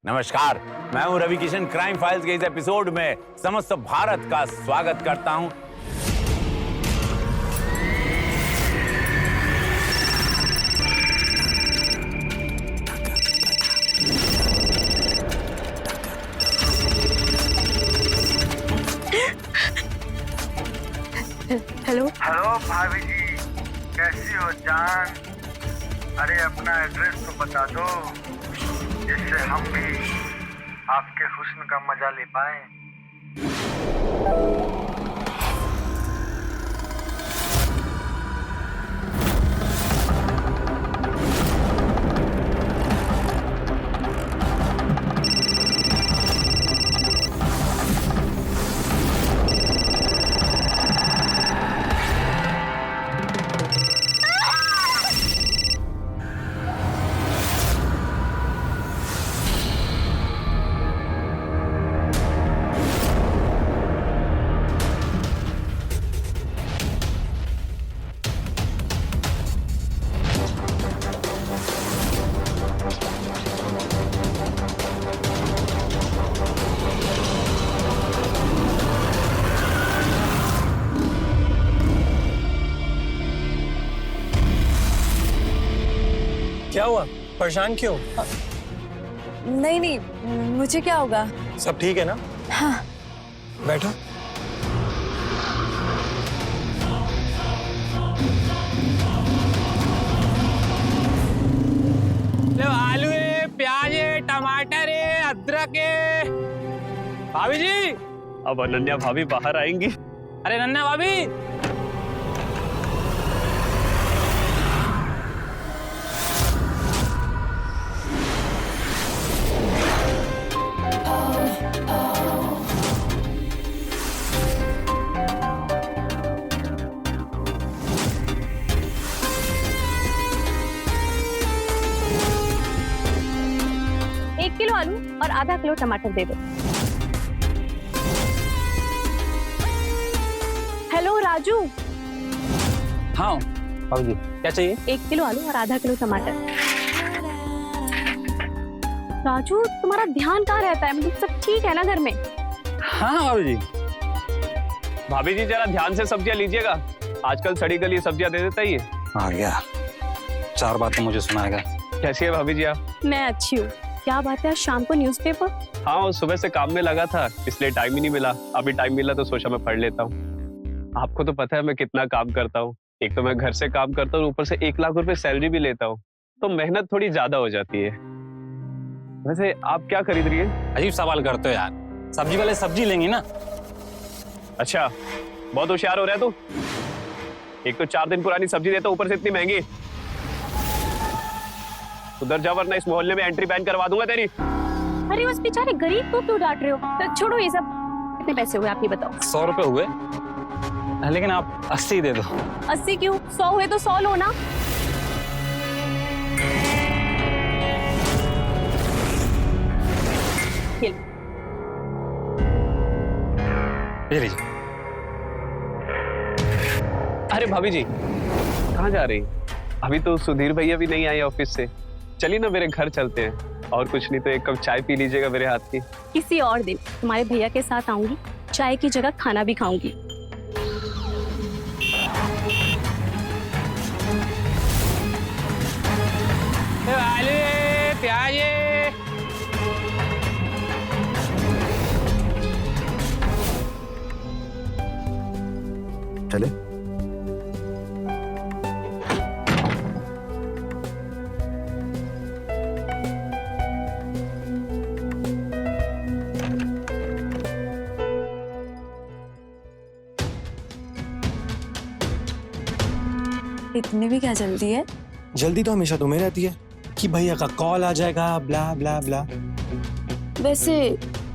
नमस्कार, मैं हूं रवि किशन। क्राइम फाइल्स के इस एपिसोड में समस्त भारत का स्वागत करता हूं। हेलो हेलो भाभी जी, कैसी हो जान? अरे अपना एड्रेस तो बता दो, जिससे हम भी आपके हुस्न का मजा ले पाए। क्या हुआ? परेशान क्यों? नहीं नहीं, मुझे क्या होगा? सब ठीक है ना? हाँ। बैठो। आलू है, प्याज है, टमाटर है, अदरक है। भाभी जी, अब अनन्या भाभी बाहर आएंगी। अरे नन्ना भाभी, एक किलो आलू और आधा किलो टमाटर दे दो। हेलो राजू। हाँ भाभी जी, क्या चाहिए? 1 किलो आलू और आधा किलो टमाटर। राजू, तुम्हारा ध्यान कहाँ रहता है? मतलब सब ठीक है ना घर में? हाँ भाभी जी। भाभी जी जरा ध्यान से सब्जियां लीजिएगा, आजकल सड़ी गली सब्जियां दे देता ही है। आ गया, 4 बातें मुझे सुनाएगा। कैसी है भाभी जी आप? मैं अच्छी हूँ। क्या बात है, आज शाम को न्यूज़पेपर? हाँ, वो सुबह से काम में लगा था, इसलिए टाइम ही नहीं मिला। अभी टाइम मिला तो सोचा मैं पढ़ लेता हूँ। आपको तो पता है मैं कितना काम करता हूँ। एक तो मैं घर से काम करता हूँ, ऊपर से 1 लाख रुपए सैलरी भी लेता हूँ, तो मेहनत थोड़ी ज्यादा हो जाती है। वैसे आप क्या खरीद रही है? अजीब सवाल करते हो यार। सब्जी वाले सब्जी लेंगे ना। अच्छा, बहुत होशियार हो रहा है तू। एक तो 4 दिन पुरानी सब्जी देता, ऊपर से इतनी महंगी। उधर जा वरना इस मोहल्ले में एंट्री बैन करवा दूंगा तेरी। अरे उस बेचारे गरीब को क्यों डांट रहे हो? तो छोड़ो ये सब। कितने पैसे हुए आप ये बताओ। 100 रुपए हुए, लेकिन आप 80 दे दो। 80 क्यों? 100 हुए तो 100 लो ना। ये लीजिए। अरे भाभी जी, कहाँ जा रही? अभी तो सुधीर भैया भी नहीं आए ऑफिस से। चलिए ना मेरे घर चलते हैं, और कुछ नहीं तो 1 कप चाय पी लीजिएगा मेरे हाथ की। किसी और दिन तुम्हारे भैया के साथ आऊंगी, चाय की जगह खाना भी खाऊंगी। आलू है, प्याज है। चले। इतनी भी क्या जल्दी है? जल्दी तो हमेशा तुम्हें रहती है कि भैया का कॉल आ जाएगा, ब्ला ब्ला ब्ला। वैसे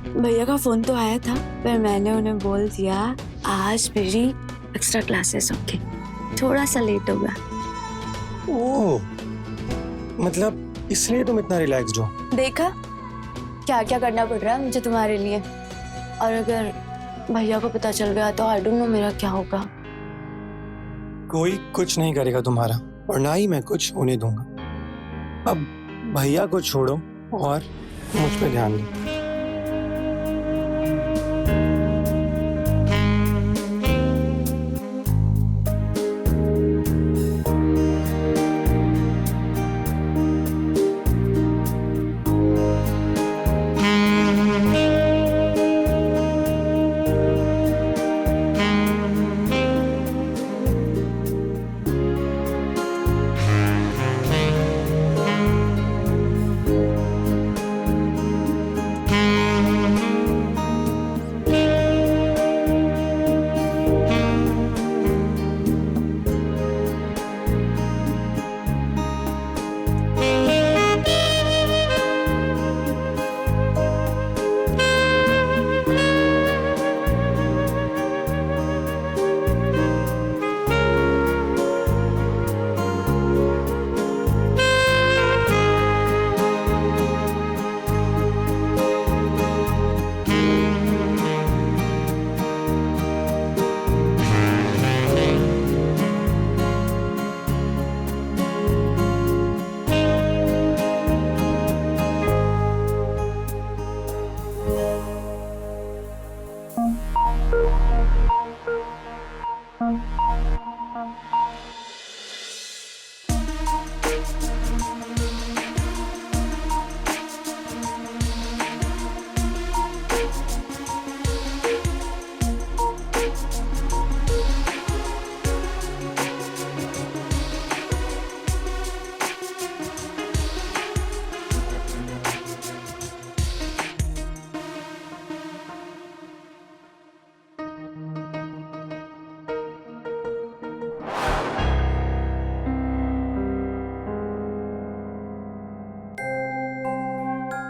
भैया का फोन तो आया था, पर मैंने उन्हें बोल दिया आज मेरी एक्स्ट्रा क्लासेस होंगी, थोड़ा सा लेट होगा। ओह, मतलब इसलिए तुम इतना रिलैक्स्ड हो? देखा क्या क्या करना पड़ रहा है मुझे तुम्हारे लिए। और अगर भैया को पता चल गया तो आई डोंट नो मेरा क्या होगा। कोई कुछ नहीं करेगा तुम्हारा, और ना ही मैं कुछ होने दूंगा। अब भैया को छोड़ो और मुझ पे ध्यान दे।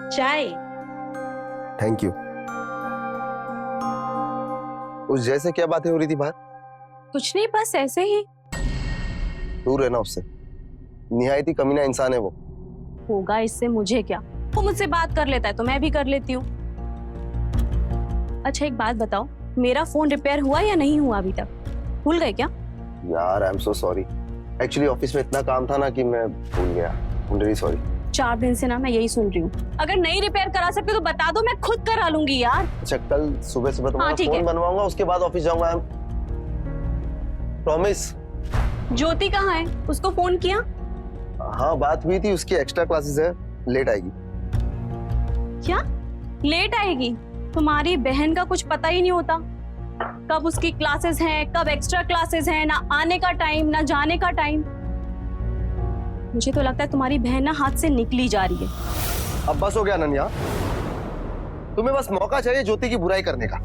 चाय। Thank you. उस जैसे क्या बातें हो रही थी बाहर? कुछ नहीं, बस ऐसे ही। दूर रहना उससे, निहायती कमीना इंसान है वो। होगा इससे मुझे क्या, वो मुझसे बात कर लेता है तो मैं भी कर लेती हूँ। अच्छा एक बात बताओ, मेरा फोन रिपेयर हुआ या नहीं हुआ अभी तक? भूल गए क्या? यार I am so sorry, actually office में इतना काम था ना कि मैं भूल गया। I am really sorry. 4 दिन से ना मैं यही सुन रही हूँ, अगर नहीं रिपेयर करा सकते तो बता दो, मैं खुद करा लूंगी यार। अच्छा कल सुबह सुबह तुम्हारा ठीक है। फोन बनवाऊंगा, उसके बाद ऑफिस जाऊंगा। प्रॉमिस। ज्योति कहाँ है? उसको फोन किया? हाँ बात हुई थी, उसकी एक्स्ट्रा क्लासेस है, लेट आएगी। क्या लेट आएगी? तुम्हारी बहन का कुछ पता ही नहीं होता, कब उसकी क्लासेस हैं, कब एक्स्ट्रा क्लासेस हैं, ना आने का टाइम ना जाने का टाइम। मुझे तो लगता है तुम्हारी बहन ना हाथ से निकली जा रही है। अब बस हो गया अनन्या, तुम्हें बस मौका चाहिए ज्योति की बुराई करने का।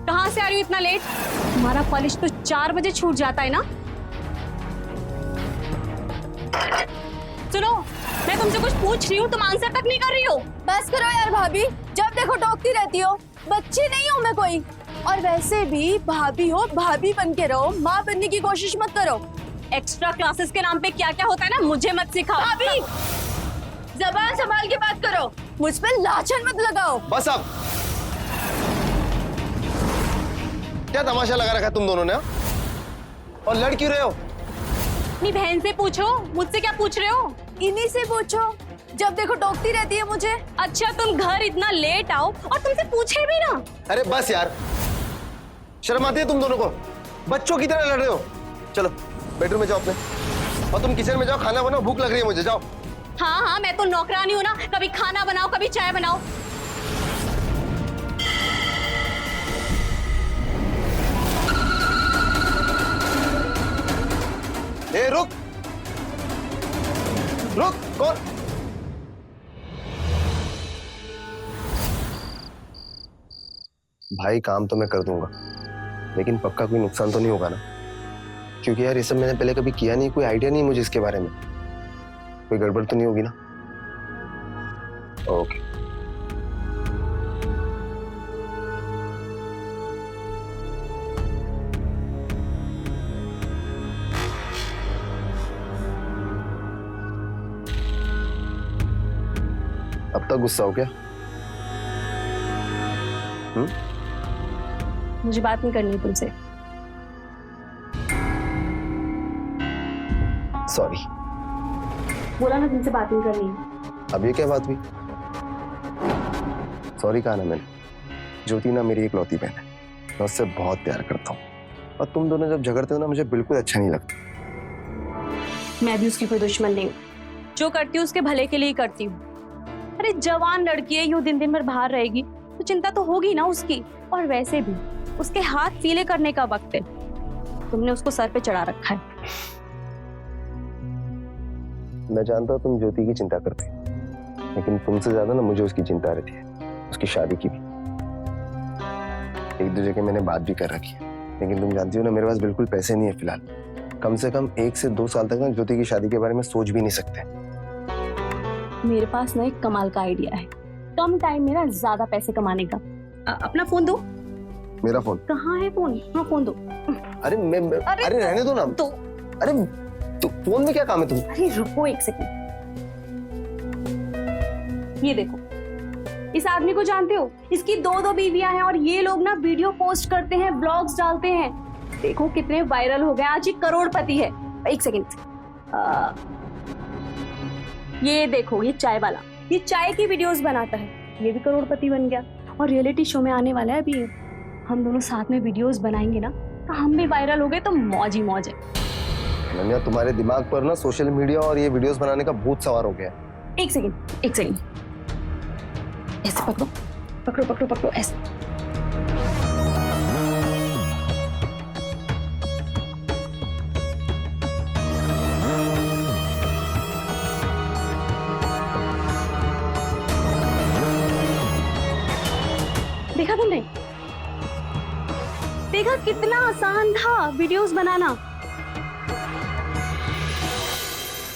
कहाँ से आ रही हो इतना लेट? तुम्हारा कॉलेज तो 4 बजे छूट जाता है ना। सुनो, मैं तुमसे कुछ पूछ रही हूँ, तुम आंसर तक नहीं कर रही हो। बस करो यार भाभी, जब देखो टोकती रहती हो। बच्ची नहीं हूँ मैं कोई, और वैसे भी भाभी हो, भाभी बन के रहो, माँ बनने की कोशिश मत करो। एक्स्ट्रा क्लासेस के नाम पे क्या क्या होता है ना, मुझे मत सिखाओ। भाभी जबान संभाल के बात करो, मुझ पे लाछन मत लगाओ। बस अब क्या तमाशा लगा रखा है तुम दोनों ने? और लड़ क्यों रहे हो? अपनी बहन से पूछो, मुझसे क्या पूछ रहे हो? इन्हीं से पूछो, जब देखो टोकती रहती है मुझे। अच्छा तुम घर इतना लेट आओ और तुमसे पूछे भी ना। अरे बस यार, शर्म आती है तुम दोनों को? बच्चों की तरह लड़ रहे हो। चलो बेडरूम में जाओ अपने, और तुम किचन में जाओ, खाना बनाओ, भूख लग रही है मुझे, जाओ। हाँ हाँ, मैं तो नौकरानी हूँ ना, कभी खाना बनाओ कभी चाय बनाओ। ए रुक रुक, कौन? भाई काम तो मैं कर दूंगा, लेकिन पक्का कोई नुकसान तो नहीं होगा ना? क्योंकि यार ये सब मैंने पहले कभी किया नहीं, कोई आइडिया नहीं मुझे इसके बारे में। कोई गड़बड़ तो नहीं होगी ना? ओके। अब तक गुस्सा हो क्या? मुझे बात नहीं करनी तुमसे। सॉरी। बोला ना तुमसे बात नहीं करनी। अब ये क्या बात हुई? सॉरी कहा ना मैंने। ज्योति ना मेरी इकलौती बहन है, मैं उससे बहुत प्यार करता हूँ, और तुम दोनों जब झगड़ते हो ना मुझे बिल्कुल अच्छा नहीं लगता। मैं भी उसकी कोई दुश्मन नहीं हूँ, जो करती हूँ उसके भले के लिए ही करती हूँ। अरे जवान लड़की है, यूं दिन दिन भर बाहर रहेगी तो चिंता तो होगी ना उसकी। और वैसे भी उसके हाथ पीले करने का वक्त है, तुमने उसको सर पे चढ़ा रखा है। मैं जानता हूँ तुम ज्योति की चिंता करते हो, लेकिन तुमसे ज्यादा ना मुझे उसकी चिंता रहती है, उसकी शादी की भी। एक दो जगह मैंने बात भी कर रखी है, लेकिन तुम जानती हो ना मेरे पास बिल्कुल पैसे नहीं है फिलहाल। कम से कम 1 से 2 साल तक ना ज्योति की शादी के बारे में सोच भी नहीं सकते। मेरे पास ना एक कमाल का आइडिया है, कम टाइम में ना ज्यादा पैसे कमाने का। अपना फोन दो। मेरा फोन कहाँ है फोन? हाँ फोन दो। अरे अरे रहने दो ना। तो अरे तो फोन में क्या काम है तुम? अरे रुको एक सेकंड। ये देखो, इस आदमी को जानते हो? इसकी 2 बीवियां हैं और ये लोग ना वीडियो पोस्ट करते हैं, ब्लॉग्स डालते हैं। देखो कितने वायरल हो गए, आज ये करोड़पति है। एक सेकंड, ये देखो, ये चाय वाला, ये चाय की वीडियोस बनाता है, ये भी करोड़पति बन गया। और रियलिटी शो में आने वाला है अभी। हम दोनों साथ में वीडियोस बनाएंगे ना तो हम भी वायरल हो गए तो मौज ही मौज है। अनन्या, तुम्हारे दिमाग पर ना सोशल मीडिया और ये वीडियोस बनाने का भूत सवार हो गया है। एक सेकंड, ऐसे पकड़ो पकड़ो पकड़ो पकड़ो, ऐसे। देखा तुमने? देखा कितना आसान था वीडियोस बनाना।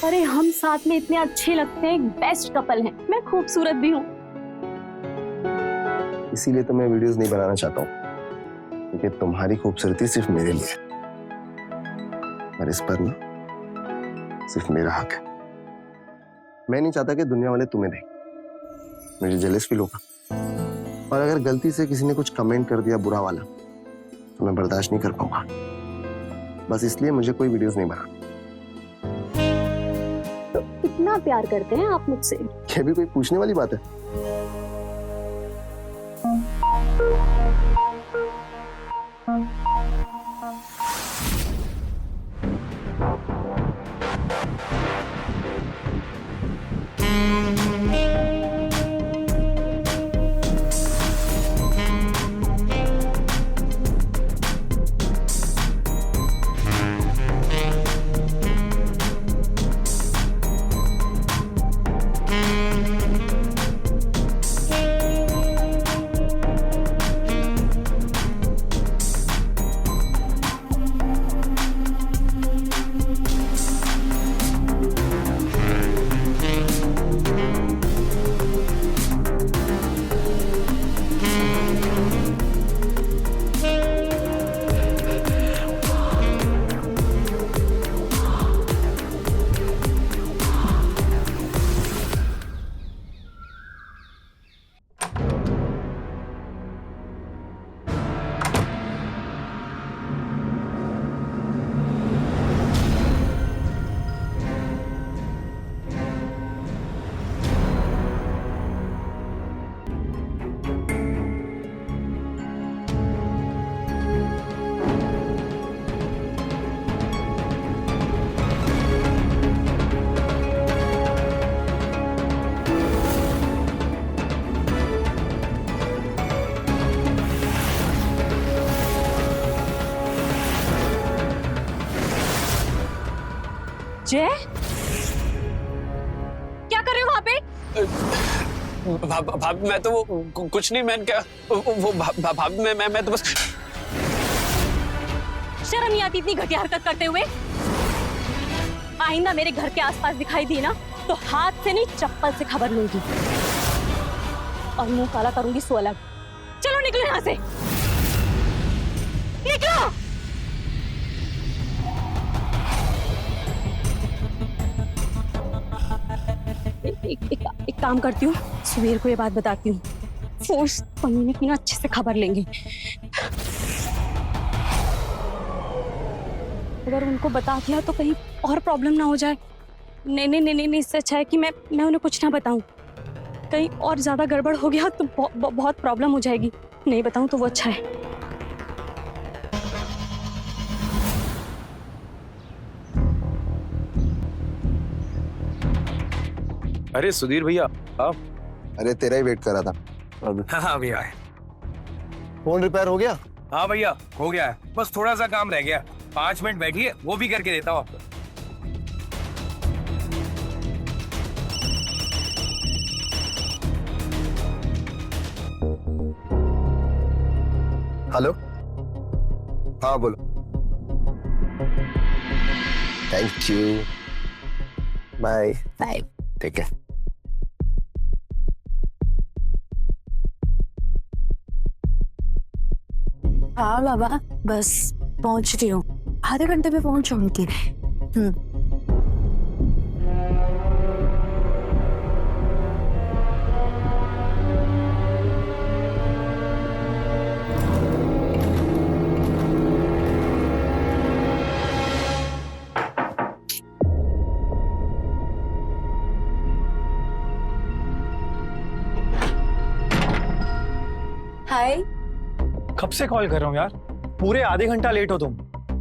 अरे हम साथ में इतने अच्छे लगते हैं, बेस्ट कपल हैं। मैं खूबसूरत भी हूँ, इसीलिए तो मैं वीडियोस नहीं बनाना चाहता हूँ, क्योंकि तुम्हारी खूबसूरती सिर्फ मेरे लिए है, और इस पर ना सिर्फ मेरा हक है। मैं नहीं चाहता कि दुनिया वाले तुम्हें देखें, मुझे जेलस फील होगा। और अगर गलती से किसी ने कुछ कमेंट कर दिया बुरा वाला तो मैं बर्दाश्त नहीं कर पाऊंगा। बस इसलिए मुझे कोई वीडियोस नहीं बना। तो इतना प्यार करते हैं आप मुझसे? ये भी कोई पूछने वाली बात है? जय, क्या कर रहे हो वहां पे? भाभी मैं तो वो कुछ नहीं, मैं क्या वो भाभी मैं तो बस। शर्म नहीं आती इतनी घटिया हरकत करते हुए? आइंदा मेरे घर के आसपास दिखाई दी ना तो हाथ से नहीं चप्पल से खबर लूंगी, और मुंह काला करूंगी सो अलग। चलो निकलो यहाँ से, निकलो। एक काम करती हूँ, सुबीर को ये बात बताती हूँ। फोर्स पनीने की ना अच्छे से खबर लेंगे। अगर उनको बता दिया तो कहीं और प्रॉब्लम ना हो जाए। नहीं, इससे अच्छा है कि मैं उन्हें कुछ ना बताऊं। कहीं और ज्यादा गड़बड़ हो गया तो बहुत प्रॉब्लम हो जाएगी। नहीं बताऊं तो वो अच्छा है। अरे सुधीर भैया आप। अरे तेरा ही वेट कर रहा था। हाँ भैया। फोन रिपेयर हो गया? हाँ भैया हो गया है, बस थोड़ा सा काम रह गया। 5 मिनट बैठिए, वो भी करके देता हूँ आपको। हेलो, हाँ बोलो। थैंक यू, बाय बाय, ठीक है। हाँ बाबा, बस पहुंच रही हूँ, आधे घंटे में पहुंच जाऊंगी। हाय। कब से कॉल कर रहा हूँ यार, पूरे आधे घंटा लेट हो तुम।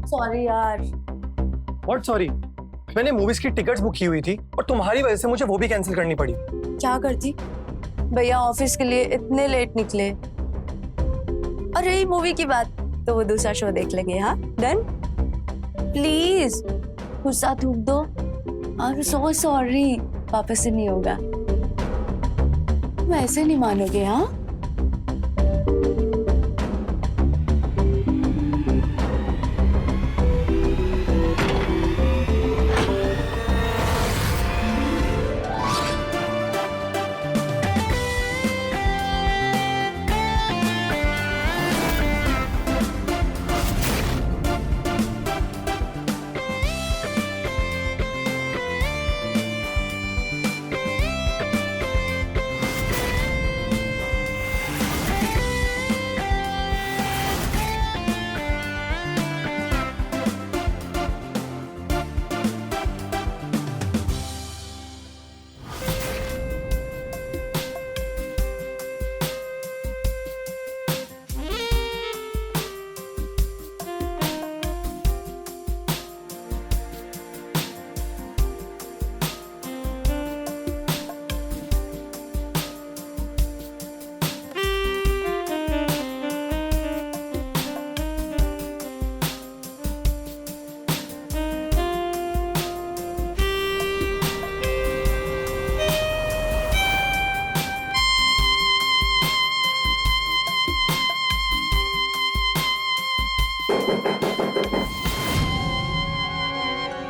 सॉरी यार। What sorry? मैंने मूवीज की टिकट्स बुक की हुई थी और तुम्हारी वजह से मुझे वो भी कैंसिल करनी पड़ी। क्या करती भैया, ऑफिस के लिए इतने लेट निकले। और रही मूवी की बात, तो वो दूसरा शो देख लेंगे। हाँ डन, प्लीज गुस्सा थूक दो। और सो सॉरी, वापस से नहीं होगा। वैसे नहीं मानोगे। हाँ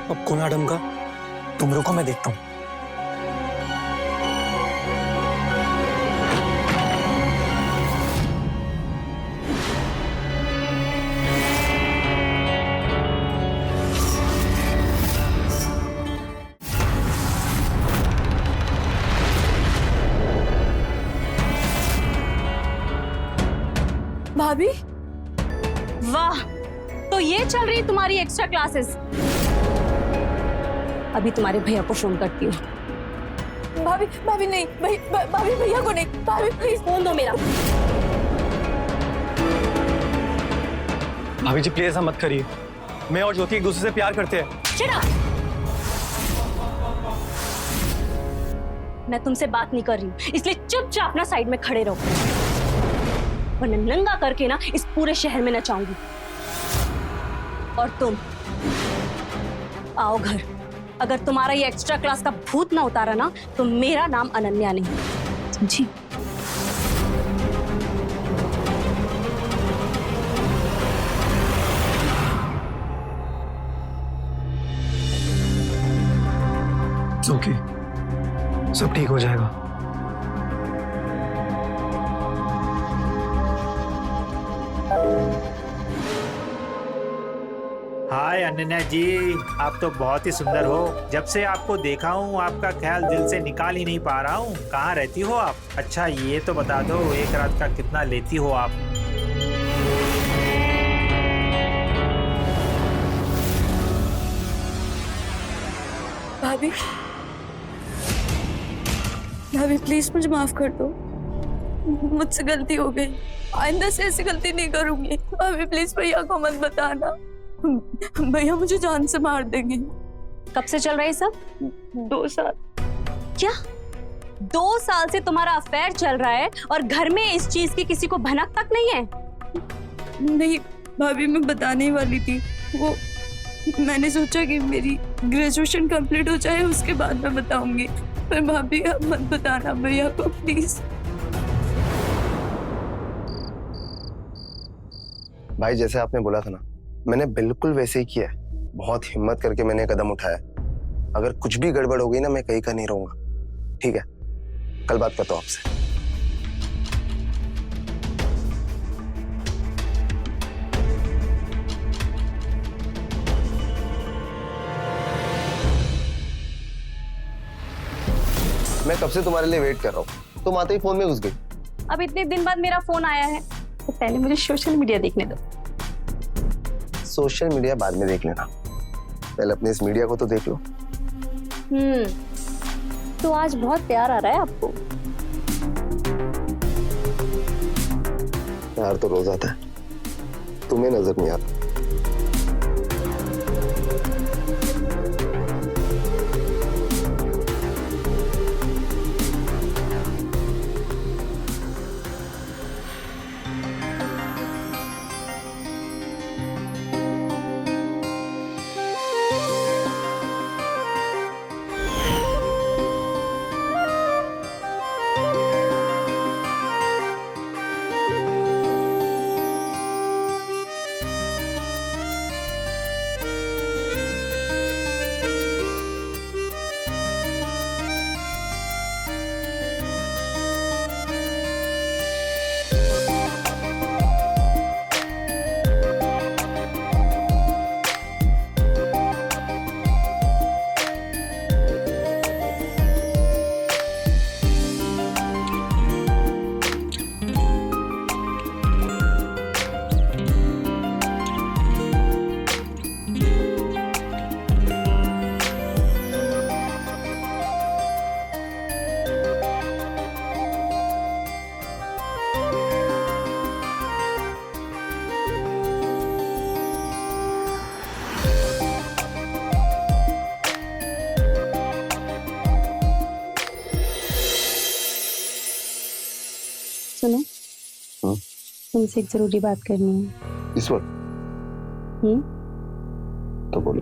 अब को मैडम का, तुम रुको मैं देखता हूँ। भाभी, वाह, तो ये चल रही तुम्हारी एक्स्ट्रा क्लासेस। अभी तुम्हारे भैया को फोन करती हूँ। भाभी भाभी नहीं, भाभी भैया को नहीं, भाभी प्लीज फोन दो मेरा। भाभी जी प्लीज ऐसा मत करिए, मैं और ज्योति एक दूसरे से प्यार करते हैं। चिड़ा, मैं तुमसे बात नहीं कर रही हूँ, इसलिए चुपचाप अपना साइड में खड़े रहो, वरना नंगा करके ना इस पूरे शहर में नचाऊंगी। और तुम आओ घर। अगर तुम्हारा ये एक्स्ट्रा क्लास का भूत ना उतारा ना, तो मेरा नाम अनन्या नहीं, समझी? ओके, सब ठीक हो जाएगा। हाय अनन्या जी, आप तो बहुत ही सुंदर हो। जब से आपको देखा हूँ आपका ख्याल दिल से निकाल ही नहीं पा रहा हूँ। कहाँ रहती हो आप? अच्छा ये तो बता दो, एक रात का कितना लेती हो आप? भाभी, भाभी प्लीज मुझे माफ कर दो, मुझसे गलती हो गई। आइंदा से ऐसी गलती नहीं करूंगी। भाभी प्लीज भैया को मत बताना, भैया मुझे जान से मार देंगे। कब से चल रहा है सब? 2 साल। क्या 2 साल से तुम्हारा अफेयर चल रहा है और घर में इस चीज की किसी को भनक तक नहीं है? नहीं भाभी, मैं बताने ही वाली थी। वो मैंने सोचा कि मेरी ग्रेजुएशन कंप्लीट हो जाए उसके बाद मैं बताऊंगी। पर भाभी आप मत बताना भैया को प्लीज। भाई जैसे आपने बोला था ना, मैंने बिल्कुल वैसे ही किया है। बहुत हिम्मत करके मैंने कदम उठाया। अगर कुछ भी गड़बड़ हो गई ना, मैं कहीं का नहीं रहूंगा। ठीक है, कल बात करता हूँ आपसे। मैं कब से तुम्हारे लिए वेट कर रहा हूँ, तुम आते ही फोन में घुस गई। अब इतने दिन बाद मेरा फोन आया है तो पहले मुझे सोशल मीडिया देखने दो। सोशल मीडिया बाद में देख लेना, पहले अपने इस मीडिया को तो देख लो। तो आज बहुत प्यार आ रहा है आपको? प्यार तो रोज आता है, तुम्हें नजर नहीं आता। सुनो, तुमसे एक जरूरी बात करनी है। इस वक्त? तो बोलो।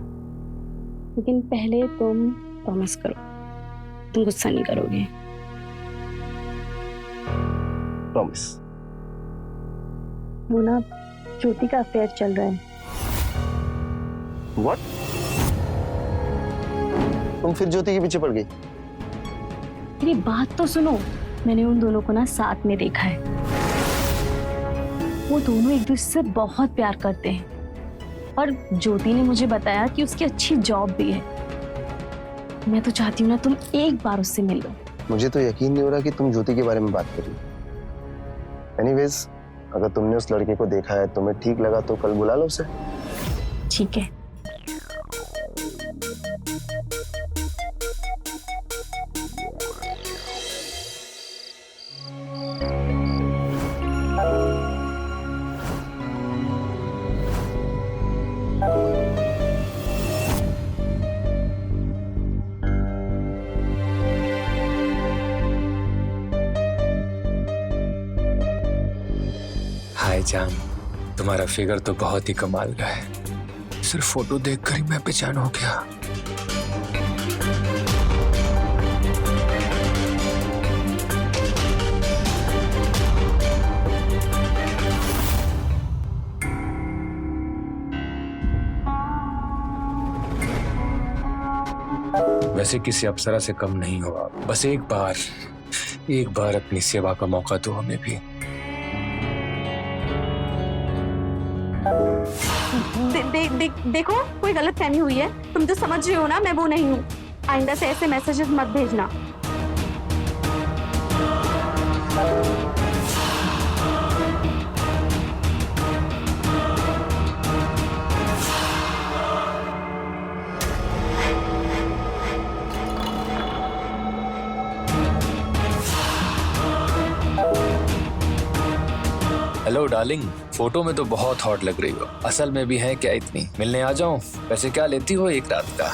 लेकिन पहले तुम प्रॉमिस करो, तुम गुस्सा नहीं करोगे। प्रॉमिस। वो ना ज्योति का अफेयर चल रहा है। What? तुम फिर ज्योति के पीछे पड़ गई? मेरी बात तो सुनो, मैंने उन दोनों को ना साथ में देखा है। वो दोनों एक दूसरे से बहुत प्यार करते हैं और ज्योति ने मुझे बताया कि उसकी अच्छी जॉब भी है। मैं तो चाहती हूँ ना तुम एक बार उससे मिल लो। मुझे तो यकीन नहीं हो रहा कि तुम ज्योति के बारे में बात कर रही हो। एनीवेज, अगर तुमने उस लड़के को देखा है, तुम्हें ठीक लगा तो कल बुला लो उसे। ठीक है। हाय जान, तुम्हारा फिगर तो बहुत ही कमाल का है। सिर्फ फोटो देखकर ही मैं बेचैन हो गया। वैसे किसी अप्सरा से कम नहीं हो आप। बस एक बार अपनी सेवा का मौका दो हमें भी। देखो कोई गलत फहमी हुई है, तुम तो समझ रही हो ना मैं वो नहीं हूँ। आइंदा से ऐसे मैसेजेस मत भेजना। हेलो डार्लिंग, फोटो में तो बहुत हॉट लग रही हो, असल में भी है क्या इतनी? मिलने आ जाऊं? वैसे क्या लेती हो एक रात का?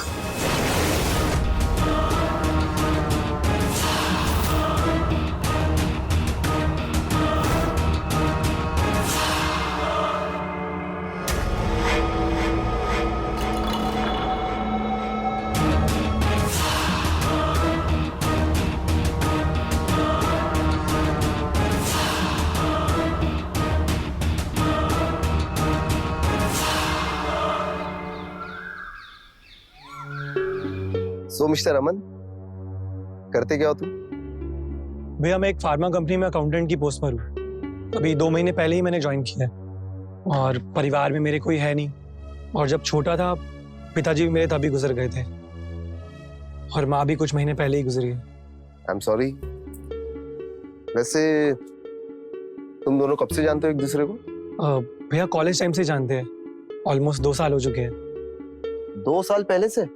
सो मिस्टर अमन, करते क्या हो तुम? भैया मैं एक फार्मा कंपनी में अकाउंटेंट की पोस्ट पर हूँ। अभी 2 महीने पहले ही मैंने ज्वाइन किया है और परिवार में मेरे कोई है नहीं। और जब छोटा था पिताजी भी मेरे तभी गुजर गए थे और माँ भी कुछ महीने पहले ही गुजरी है। I am sorry. वैसे तुम दोनों कब से जानते हो एक दूसरे को? भैया कॉलेज टाइम से जानते हैं, ऑलमोस्ट 2 साल हो चुके हैं। 2 साल पहले से?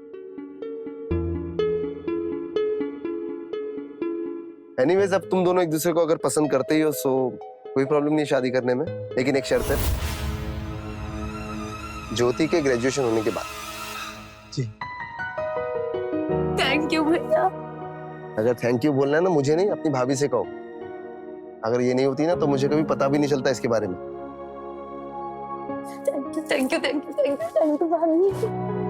एनीवेज, अब तुम दोनों एक दूसरे को अगर पसंद करते ही हो सो कोई प्रॉब्लम नहीं शादी करने में, लेकिन एक शर्त है, ज्योति के ग्रेजुएशन होने के बाद। जी थैंक यू भैया। अगर थैंक यू बोलना है ना, मुझे नहीं अपनी भाभी से कहो। अगर ये नहीं होती ना तो मुझे कभी पता भी नहीं चलता इसके बारे में। Thank you thank you thank you thank you thank you भाभी।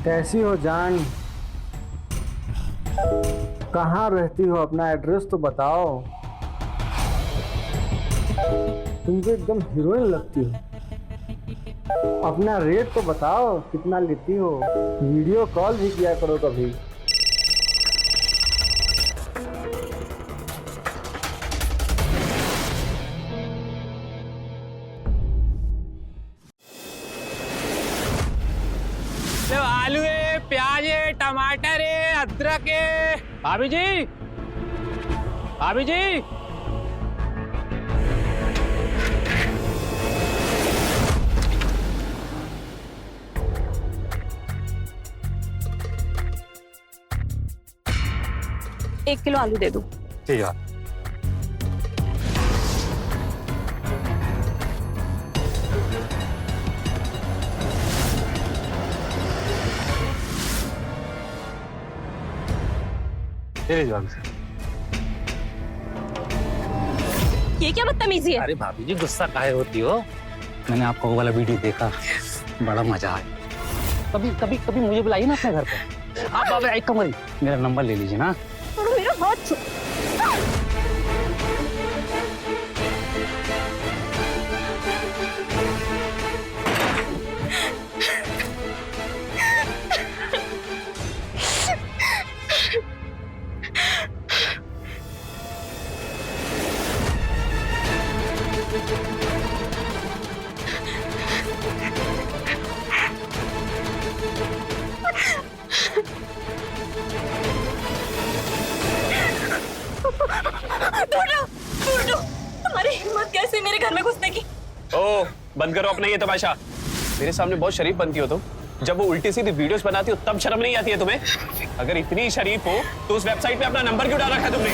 कैसी हो जान? कहाँ रहती हो? अपना एड्रेस तो बताओ। तुम तो एकदम हीरोइन लगती हो। अपना रेट तो बताओ, कितना लेती हो? वीडियो कॉल भी किया करो कभी। आलू है, प्याज है, टमाटर है, अदरक है। भाभी जी, भाभी जी, एक किलो आलू दे दो। ठीक है। ये क्या बदतमीजी है? अरे भाभी जी गुस्सा काहे होती हो? मैंने आपका वो वाला वीडियो देखा, बड़ा मजा आया। कभी कभी कभी मुझे बुलाइए ना अपने घर पे। आप एक काम करिए, मेरा नंबर ले लीजिए ना। मेरा हाथ तुम्हारी हिम्मत कैसे मेरे घर में घुसने की? ओ, बंद करो अपना ये तमाशा। मेरे सामने बहुत शरीफ बनती हो तुम, जब वो उल्टी सीधी वीडियोस बनाती हो तब शर्म नहीं आती है तुम्हें? अगर इतनी शरीफ हो तो उस वेबसाइट पे अपना नंबर क्यों डाल रखा है तुमने?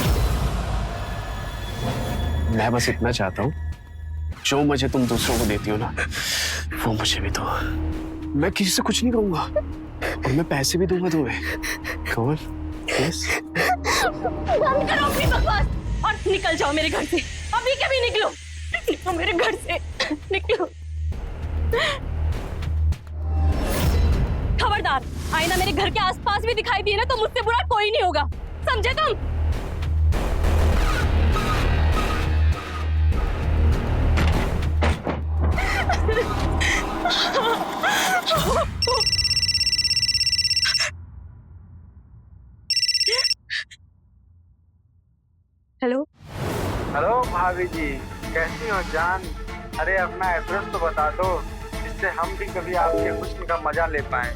मैं बस इतना चाहता हूँ, जो मुझे तुम दूसरों को देती हो ना, वो मुझे भी दो। मैं किसी से कुछ नहीं कहूंगा और मैं पैसे भी दूंगा तुम्हें। कौन? यस। बंद करो अपनी बकवास और निकल जाओ मेरे घर से। अभी कभी निकलो, निकलो मेरे घर से, निकलो। खबरदार, आईना मेरे घर के आसपास भी दिखाई दिए ना तो मुझसे बुरा कोई नहीं होगा, समझे तुम? हेलो। हेलो भाभी जी, कैसी हो जान? अरे अपना एड्रेस तो बता दो, जिससे हम भी कभी आपके हुस्न का मजा ले पाए।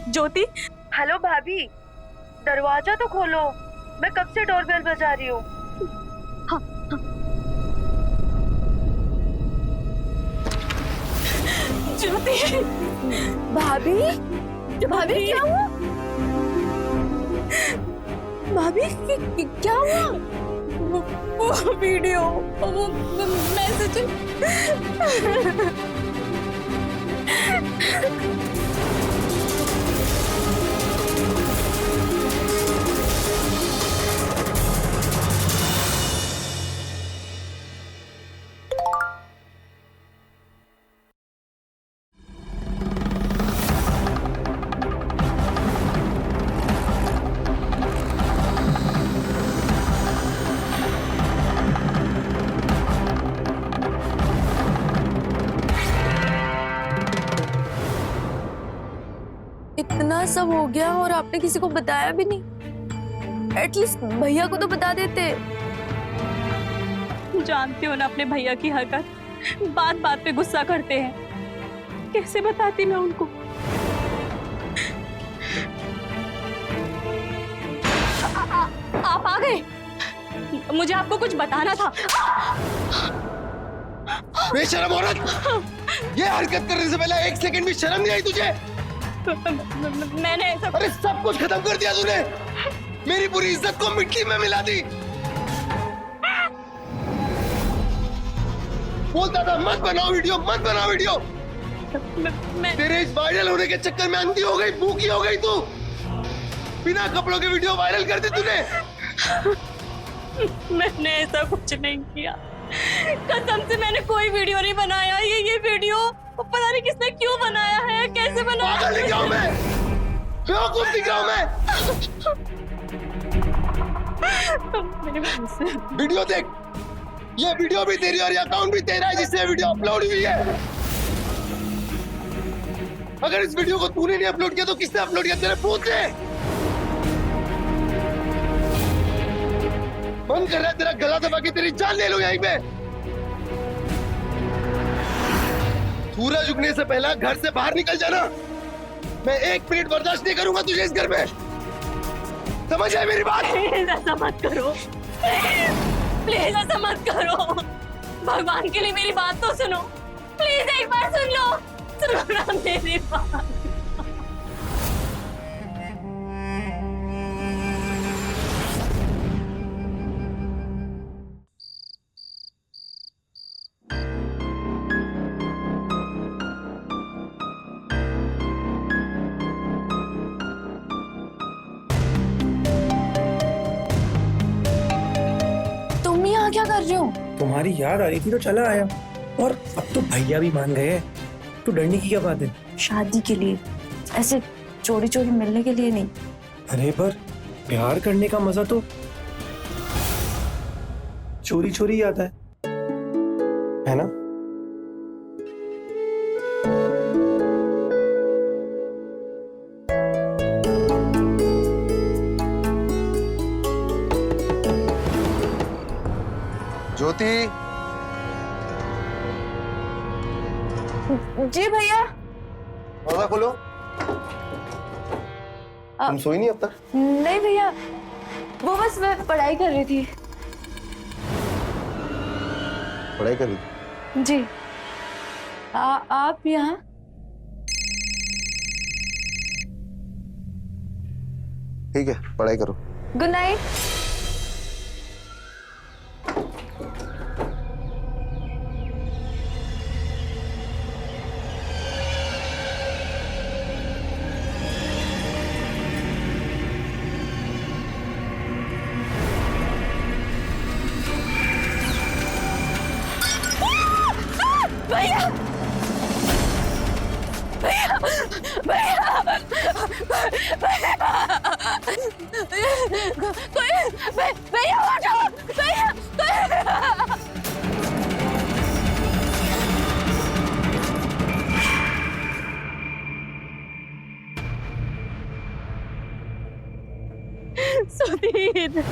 ज्योति, हेलो भाभी, दरवाजा तो खोलो, मैं कब से डोरबेल बजा रही हूँ। ज्योति, भाभी, भाभी क्या हुआ? भाभी क्या हुआ? वो वीडियो, वो मैसेज। इतना सब हो गया और आपने किसी को बताया भी नहीं। एटलीस्ट भैया को तो बता देते। जानती हो ना अपने भैया की हरकत, बात बात पे गुस्सा करते हैं। कैसे बताती मैं उनको? आप आ गए? मुझे आपको कुछ बताना था। बेशरम औरत, ये हरकत करने से पहले एक सेकंड भी शर्म नहीं आई तुझे? मैंने अरे सब कुछ खत्म कर दिया तूने, मेरी पूरी इज्जत को मिट्टी में मिला दी। बोलता था मत बनाओ वीडियो, मत बनाओ वीडियो। तेरे इस वायरल होने के चक्कर में अंधी हो गई, भूखी हो गई तू। बिना कपड़ों के वीडियो वायरल कर दी तूने। मैंने ऐसा कुछ नहीं किया, कसम से मैंने कोई वीडियो नहीं बनाया। ये वीडियो पता नहीं किसने क्यों बनाया है, कैसे बनाया। पागल दिख रहा हूं मैं, बेवकूफ दिख रहा हूं मैं। वीडियो देख, ये वीडियो भी तेरी और ये अकाउंट भी तेरा है जिससे वीडियो अपलोड हुई है। अगर इस वीडियो को तूने नहीं अपलोड किया तो किसने अपलोड किया? तेरे फोन से। मन कर रहा है तेरा गला दबा के तेरी जान ले लो यहीं पे। सूरज उगने से पहला घर से बाहर निकल जाना। मैं एक मिनट बर्दाश्त नहीं करूंगा तुझे इस घर में, समझ आए मेरी बात? ऐसा मत करो, प्लीज ऐसा मत करो। भगवान के लिए मेरी बात तो सुनो, प्लीज एक बार सुन लो, सुनो ना मेरी बात। क्या कर रहे हो? तुम्हारी याद आ रही थी तो चला आया, और अब तो भैया भी मान गए। तो डरने की क्या बात है? शादी के लिए, ऐसे चोरी चोरी मिलने के लिए नहीं। अरे पर प्यार करने का मजा तो चोरी चोरी आता है ना? ज्योति। जी भैया। दरवाजा खोलो। तुम सोई नहीं अब तक? नहीं भैया, वो बस मैं पढ़ाई कर रही थी। पढ़ाई कर रही थी? जी। आप यहाँ? ठीक है, पढ़ाई करो। Good night. भैया भैया भैया भैया उठो भैया सुधीर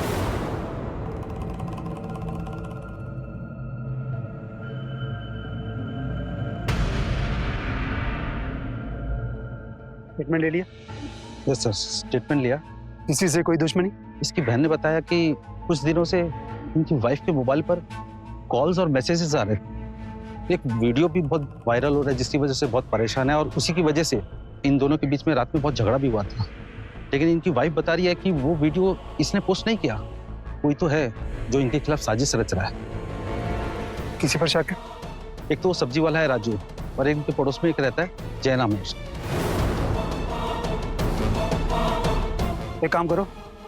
ट्रीटमेंट ले लिया? यस सर, स्टेटमेंट लिया। किसी से कोई दुश्मनी? इसकी बहन ने बताया कि कुछ दिनों से इनकी वाइफ के मोबाइल पर कॉल्स और मैसेजेस आ रहे थे। एक वीडियो भी बहुत वायरल हो रहा है जिसकी वजह से बहुत परेशान है, और उसी की वजह से इन दोनों के बीच में रात में बहुत झगड़ा भी हुआ था। लेकिन इनकी वाइफ बता रही है कि वो वीडियो इसने पोस्ट नहीं किया, कोई तो है जो इनके खिलाफ साजिश रच रहा है। किसी पर शक है? एक तो वो सब्जी वाला है राजू, और एक उनके पड़ोस में एक रहता है जय नाम है उसका। एक काम करो,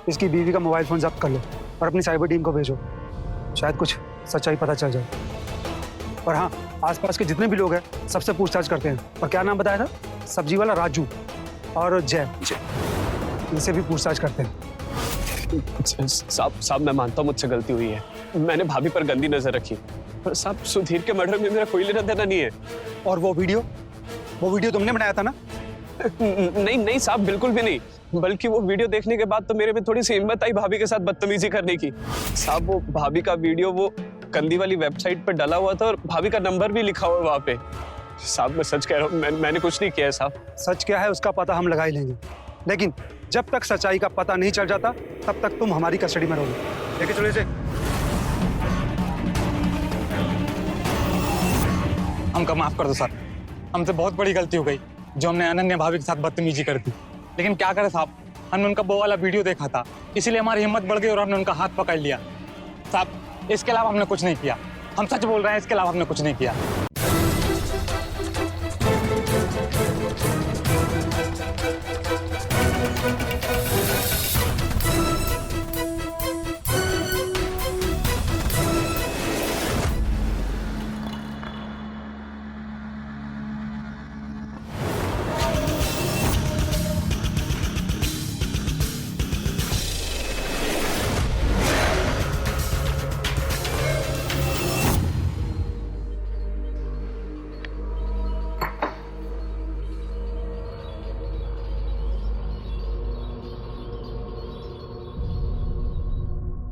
इसकी बीवी का मोबाइल फोन जब्त कर लो और अपनी साइबर टीम को भेजो, शायद कुछ सच्चाई पता चल जाए। और हाँ, आसपास के जितने भी लोग हैं सबसे पूछताछ करते हैं। और क्या नाम बताया था? सब्जी वाला राजू और जय, इनसे भी पूछताछ करते हैं। साहब मैं मानता हूँ मुझसे गलती हुई है, मैंने भाभी पर गंदी नजर रखी, पर साहब सुधीर के मर्डर में मेरा कोई लेना देना नहीं है। और वो वीडियो तुमने बनाया था ना? नहीं साहब, बिल्कुल भी नहीं। बल्कि वो वीडियो देखने के बाद तो मेरे में थोड़ी सी हिम्मत आई भाभी के साथ बदतमीजी करने की। साहब वो भाभी का वीडियो वो गंदी वाली वेबसाइट पर डला हुआ था और भाभी का नंबर भी लिखा हुआ वहाँ पे। साहब मैं सच कह रहा हूँ, मैंने कुछ नहीं किया है साहब। सच क्या है उसका पता हम लगा ही लेंगे, लेकिन जब तक सच्चाई का पता नहीं चल जाता तब तक तुम हमारी कस्टडी में रहोगे। लेके चलो इसे। हमको माफ कर दो सर, हमसे बहुत बड़ी गलती हो गई जो हमने अनन्या भाभी के साथ बदतमीजी कर दी। लेकिन क्या करें साहब, हमने उनका वो वाला वीडियो देखा था, इसीलिए हमारी हिम्मत बढ़ गई और हमने उनका हाथ पकड़ लिया। साहब इसके अलावा हमने कुछ नहीं किया, हम सच बोल रहे हैं, इसके अलावा हमने कुछ नहीं किया।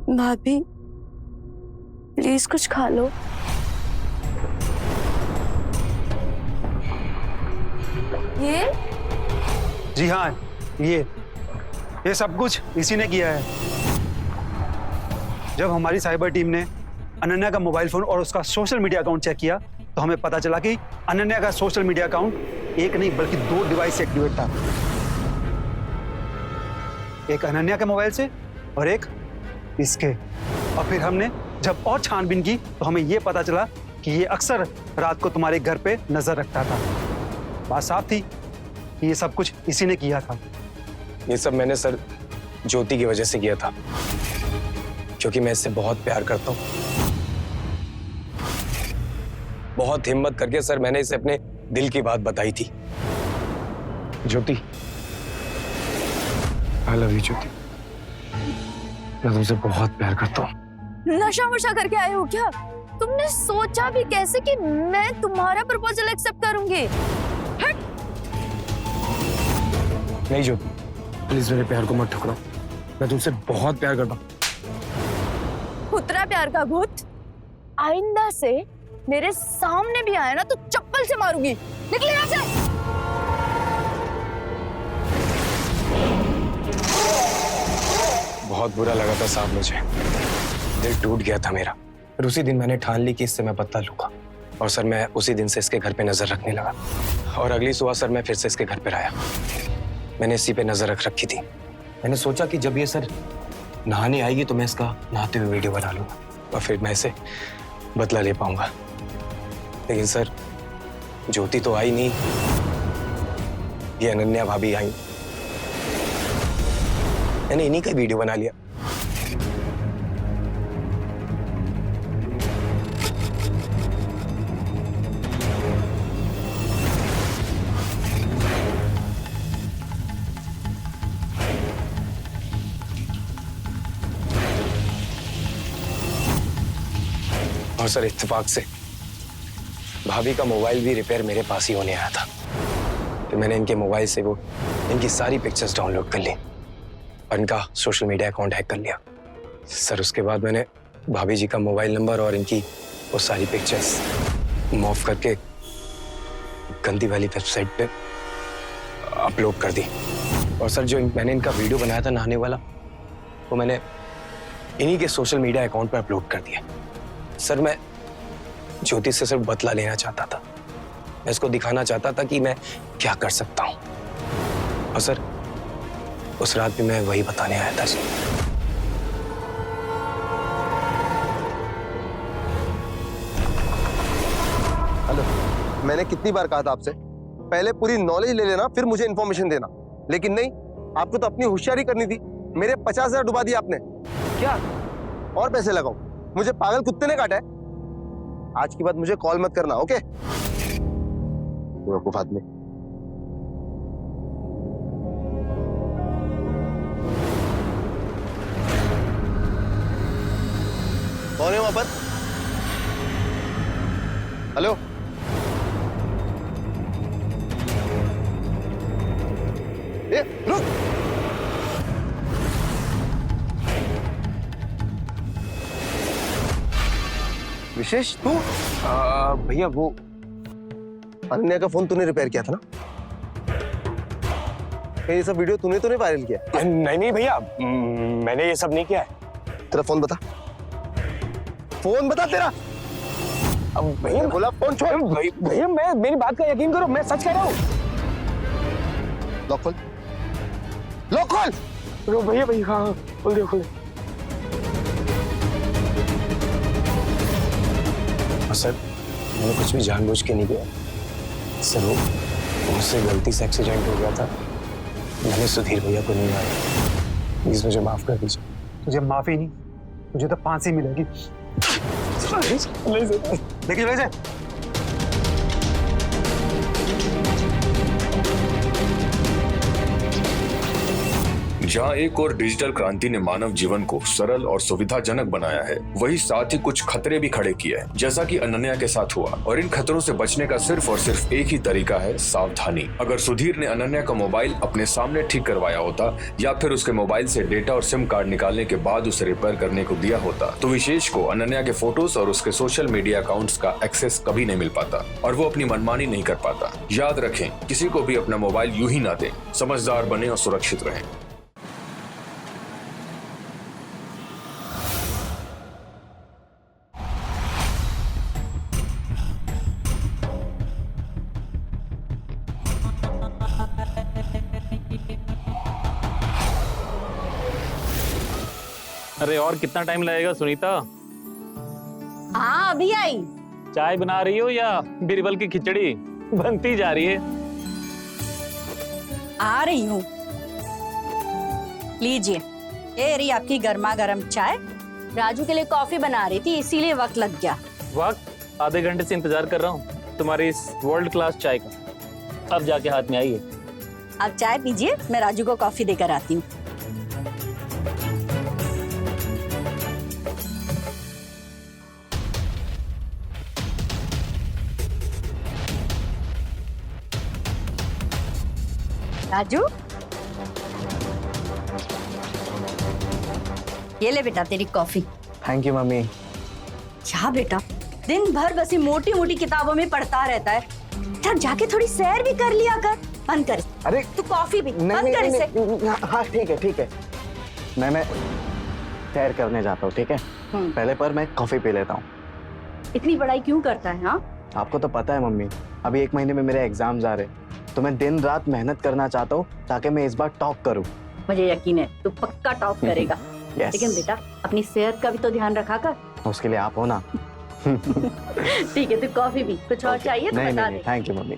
भाभी प्लीज कुछ खा लो। ये? जी हाँ, ये सब कुछ इसी ने किया है। जब हमारी साइबर टीम ने अनन्या का मोबाइल फोन और उसका सोशल मीडिया अकाउंट चेक किया तो हमें पता चला कि अनन्या का सोशल मीडिया अकाउंट एक नहीं बल्कि 2 डिवाइस से एक्टिवेट था, एक अनन्या के मोबाइल से और एक इसके। और फिर हमने जब और छानबीन की तो हमें यह पता चला कि ये अक्सर रात को तुम्हारे घर पे नजर रखता था। बात साफ थी कि ये सब कुछ इसी ने किया था। ये सब मैंने सर ज्योति की वजह से किया था, क्योंकि मैं इससे बहुत प्यार करता हूँ। बहुत हिम्मत करके सर मैंने इसे अपने दिल की बात बताई थी। ज्योति, आई लव यू ज्योति, मैं तुमसे बहुत प्यार करता हूँ। नशा वशा करके आए हो क्या? तुमने सोचा भी कैसे कि मैं तुम्हारा प्रपोजल एक्सेप्ट करूंगी? हट! नहीं ज्योति, प्लीज मेरे प्यार को मत ठुकराओ, मैं तुमसे बहुत प्यार करता हूँ। उतरा प्यार का भूत, आइंदा से मेरे सामने भी आया ना तो चप्पल से मारूंगी। निकले यहाँ से। बहुत बुरा लगा था साहब, मुझे दिल टूट गया था मेरा। फिर उसी दिन मैंने ठान ली कि इससे मैं बदला लूंगा, और सर मैं उसी दिन से इसके घर पे नजर रखने लगा। और अगली सुबह सर मैं फिर से इसके घर पर आया। मैंने इसी पे नजर रख रखी थी। मैंने सोचा कि जब ये सर नहाने आएगी तो मैं इसका नहाते हुए वीडियो बना लूंगा और फिर मैं इसे बदला ले पाऊंगा। लेकिन सर ज्योति तो आई नहीं, ये अनन्या भाभी आई। मैंने इन्हीं का वीडियो बना लिया। और सर इत्तेफाक से भाभी का मोबाइल भी रिपेयर मेरे पास ही होने आया था, तो मैंने इनके मोबाइल से वो इनकी सारी पिक्चर्स डाउनलोड कर ली और इनका सोशल मीडिया अकाउंट हैक कर लिया। सर उसके बाद मैंने भाभी जी का मोबाइल नंबर और इनकी वो सारी पिक्चर्स मूव करके गंदी वाली वेबसाइट पे अपलोड कर दी। और सर जो मैंने इनका वीडियो बनाया था नहाने वाला, वो मैंने इन्हीं के सोशल मीडिया अकाउंट पर अपलोड कर दिया। सर मैं ज्योति से सिर्फ बदला लेना चाहता था, मैं इसको दिखाना चाहता था कि मैं क्या कर सकता हूँ। और सर उस रात भी मैं वही बताने आया था। हेलो, मैंने कितनी बार कहा था आपसे, पहले पूरी नॉलेज ले लेना फिर मुझे इन्फॉर्मेशन देना, लेकिन नहीं, आपको तो अपनी होशियारी करनी थी। मेरे 50,000 डुबा दिए आपने। क्या और पैसे लगाओ? मुझे पागल कुत्ते ने काटा है। आज की बात मुझे कॉल मत करना, ओके? बेवकूफ आदमी। कौन है वहां पर? हेलो, ए, रुक। विशेष तू? भैया वो अनन्या का फोन तूने रिपेयर किया था ना? ये सब वीडियो तूने तो नहीं वायरल किया? नहीं भैया, मैंने ये सब नहीं किया है। तेरा फोन बता, फोन बता तेरा। अब भैया बोला फोन छोड़। भैया मैं मेरी बात का यकीन करो, मैं सच कह रहा हूँ। लॉक खोल, लॉक खोल। भैया भैया हाँ खोल दो, खोल दो। सर मैंने कुछ भी जानबूझ के नहीं किया सर, वो मुझसे गलती से एक्सीडेंट हो गया था, मैंने सुधीर भैया को नहीं मारा। प्लीज मुझे माफ कर दीजिए। तुझे माफी नहीं, तुझे तो फांसी मिलेगी। देखिए वैसे जहां एक और डिजिटल क्रांति ने मानव जीवन को सरल और सुविधाजनक बनाया है, वही साथ ही कुछ खतरे भी खड़े किए हैं, जैसा कि अनन्या के साथ हुआ। और इन खतरों से बचने का सिर्फ और सिर्फ एक ही तरीका है, सावधानी। अगर सुधीर ने अनन्या का मोबाइल अपने सामने ठीक करवाया होता या फिर उसके मोबाइल से डेटा और सिम कार्ड निकालने के बाद उसे रिपेयर करने को दिया होता, तो विशेष को अनन्या के फोटोज और उसके सोशल मीडिया अकाउंट्स का एक्सेस कभी नहीं मिल पाता और वो अपनी मनमानी नहीं कर पाता। याद रखें, किसी को भी अपना मोबाइल यूं ही ना दें। समझदार बने और सुरक्षित रहें। अरे और कितना टाइम लगेगा सुनीता? हाँ अभी आई। चाय बना रही हो या बीरबल की खिचड़ी बनती जा रही है? आ रही हूँ। लीजिए, ये रही आपकी गर्मा गर्म चाय। राजू के लिए कॉफी बना रही थी, इसीलिए वक्त लग गया। वक्त आधे घंटे से इंतजार कर रहा हूँ तुम्हारी इस वर्ल्ड क्लास चाय का। अब जाके हाथ में आई है। आप चाय पीजिए, मैं राजू को कॉफी देकर आती हूँ। राजू, ये ले बेटा तेरी कॉफी। Thank you mummy. क्या बेटा, दिन भर बस ये मोटी मोटी किताबों में पढ़ता रहता है। यार जाके थोड़ी सैर भी कर लिया कर। बंद कर। अरे तू कॉफी भी बंद कर इसे। हाँ ठीक है ठीक है, मैं सैर करने जाता हूँ, ठीक है? पहले पर मैं कॉफी पी लेता हूँ। इतनी पढ़ाई क्यों करता है? हाँ आपको तो पता है मम्मी, अभी 1 महीने में मेरे एग्जाम्स आ रहे, तो मैं दिन रात मेहनत करना चाहता हूँ ताकि मैं इस बार टॉप करूँ। मुझे यकीन है तू पक्का टॉप करेगा। लेकिन बेटा अपनी सेहत का भी तो ध्यान रखा कर। उसके लिए आप हो ना। ठीक है, तू कॉफी भी। कुछ और चाहिए तो बता दे। Thank you mummy.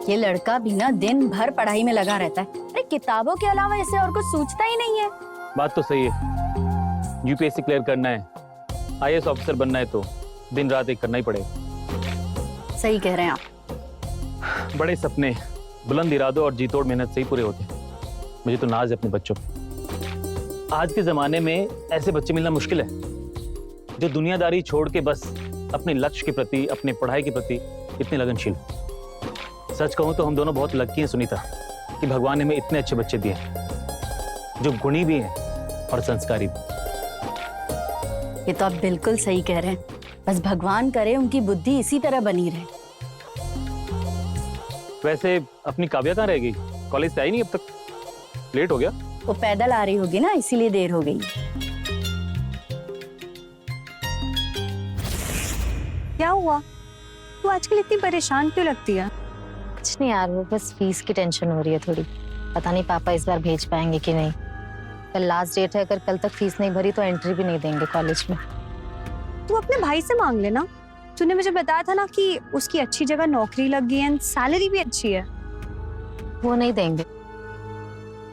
ये लड़का भी ना दिन भर पढ़ाई में लगा रहता है। अरे किताबों के अलावा इसे और कुछ सोचता ही नहीं है। बात तो सही है। यूपीएससी क्लियर करना है, आईएएस ऑफिसर बनना है, तो दिन रात एक करना ही पड़ेगा। सही कह रहे हैं आप। बड़े सपने, बुलंद इरादों और जी तोड़ मेहनत से ही पूरे होते हैं। मुझे तो नाज है अपने बच्चों पे। आज के जमाने में ऐसे बच्चे मिलना मुश्किल है जो दुनियादारी छोड़ के बस अपने लक्ष्य के प्रति, अपने पढ़ाई के प्रति इतने लगनशील। सच कहूं तो हम दोनों बहुत लकी हैं सुनीता कि भगवान ने हमें इतने अच्छे बच्चे दिए हैं जो गुणी भी हैं और संस्कारी भी। ये तो आप बिल्कुल सही कह रहे हैं। बस भगवान करे उनकी बुद्धि इसी तरह बनी रहे। वैसे अपनी काव्या कहाँ रह गई? कॉलेज से आई नहीं अब तक, लेट हो गया। वो पैदल आ रही होगी ना, इसीलिए देर हो गई। क्या हुआ? तू आजकल इतनी परेशान क्यों लगती है? कुछ नहीं यार, वो बस फीस की टेंशन हो रही है थोड़ी। पता नहीं पापा इस बार भेज पाएंगे कि नहीं। कल लास्ट डेट है, अगर कल तक फीस नहीं भरी तो एंट्री भी नहीं देंगे कॉलेज में। तू अपने भाई से मांग लेना। तूने मुझे बताया था ना कि उसकी अच्छी जगह नौकरी लग गई है, सैलरी भी अच्छी है। वो नहीं देंगे।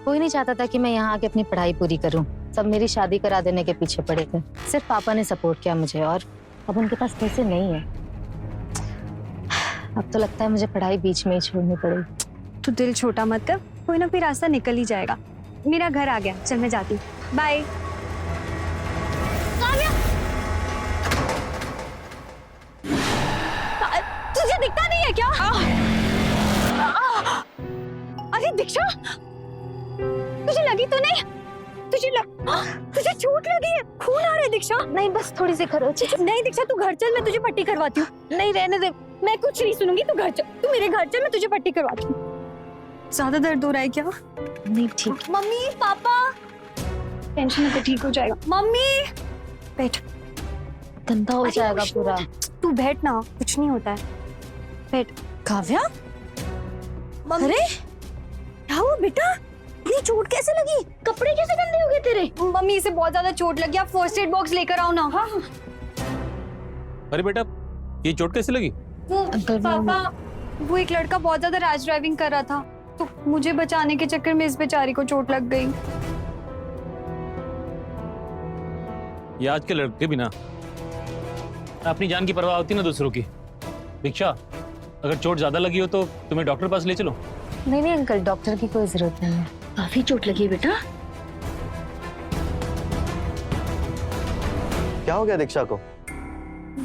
कोई नहीं चाहता था कि मैं यहाँ आके अपनी पढ़ाई पूरी करूँ। सब मेरी शादी करा देने के पीछे पड़े थे। सिर्फ पापा ने सपोर्ट किया मुझे, और अब उनके पास पैसे नहीं है। अब तो लगता है मुझे पढ़ाई बीच में ही छोड़नी पड़ेगी। तू दिल छोटा मत कर, कोई ना कोई रास्ता निकल ही जाएगा। मेरा घर आ गया, चल मैं जाती हूँ। बाय। तुझे दिखता नहीं है क्या? अरे दीक्षा, तुझे लगी तो नहीं? तुझे चोट लगी है, खून आ रहा है दीक्षा। नहीं, बस थोड़ी सी खरोच। नहीं दीक्षा, तू घर चल, मैं तुझे पट्टी करवाती हूँ। नहीं, रहने दे। मैं कुछ नहीं सुनूंगी, तू घर चल। तू मेरे घर चल, मैं तुझे पट्टी करवाती हूँ। ज्यादा दर्द हो रहा है क्या? नहीं ठीक। मम्मी पापा, टेंशन मत, ठीक हो जाएगा। मम्मी बैठ। गंदा हो जाएगा पूरा। तू बैठ ना, कुछ नहीं होता है। बैठ। काव्या, अरे क्या हुआ बेटा? ये चोट कैसे लगी? कपड़े कैसे गंदे हो गए तेरे? मम्मी इसे बहुत ज्यादा चोट लगी, आप फर्स्ट एड बॉक्स लेकर आओ ना। हाँ। अरे बेटा, ये चोट कैसे लगी? वो पापा, वो एक लड़का बहुत ज्यादा रैश ड्राइविंग कर रहा था, तो मुझे बचाने के चक्कर में इस बेचारी को चोट लग गई। ये आज के लड़के भी ना, अपनी जान की परवाह होती ना दूसरों की। दीक्षा, अगर चोट ज्यादा लगी हो तो तुम्हें डॉक्टर पास ले चलो। नहीं नहीं अंकल, डॉक्टर की कोई जरूरत नहीं है। काफी चोट लगी है बेटा। क्या हो गया दीक्षा को?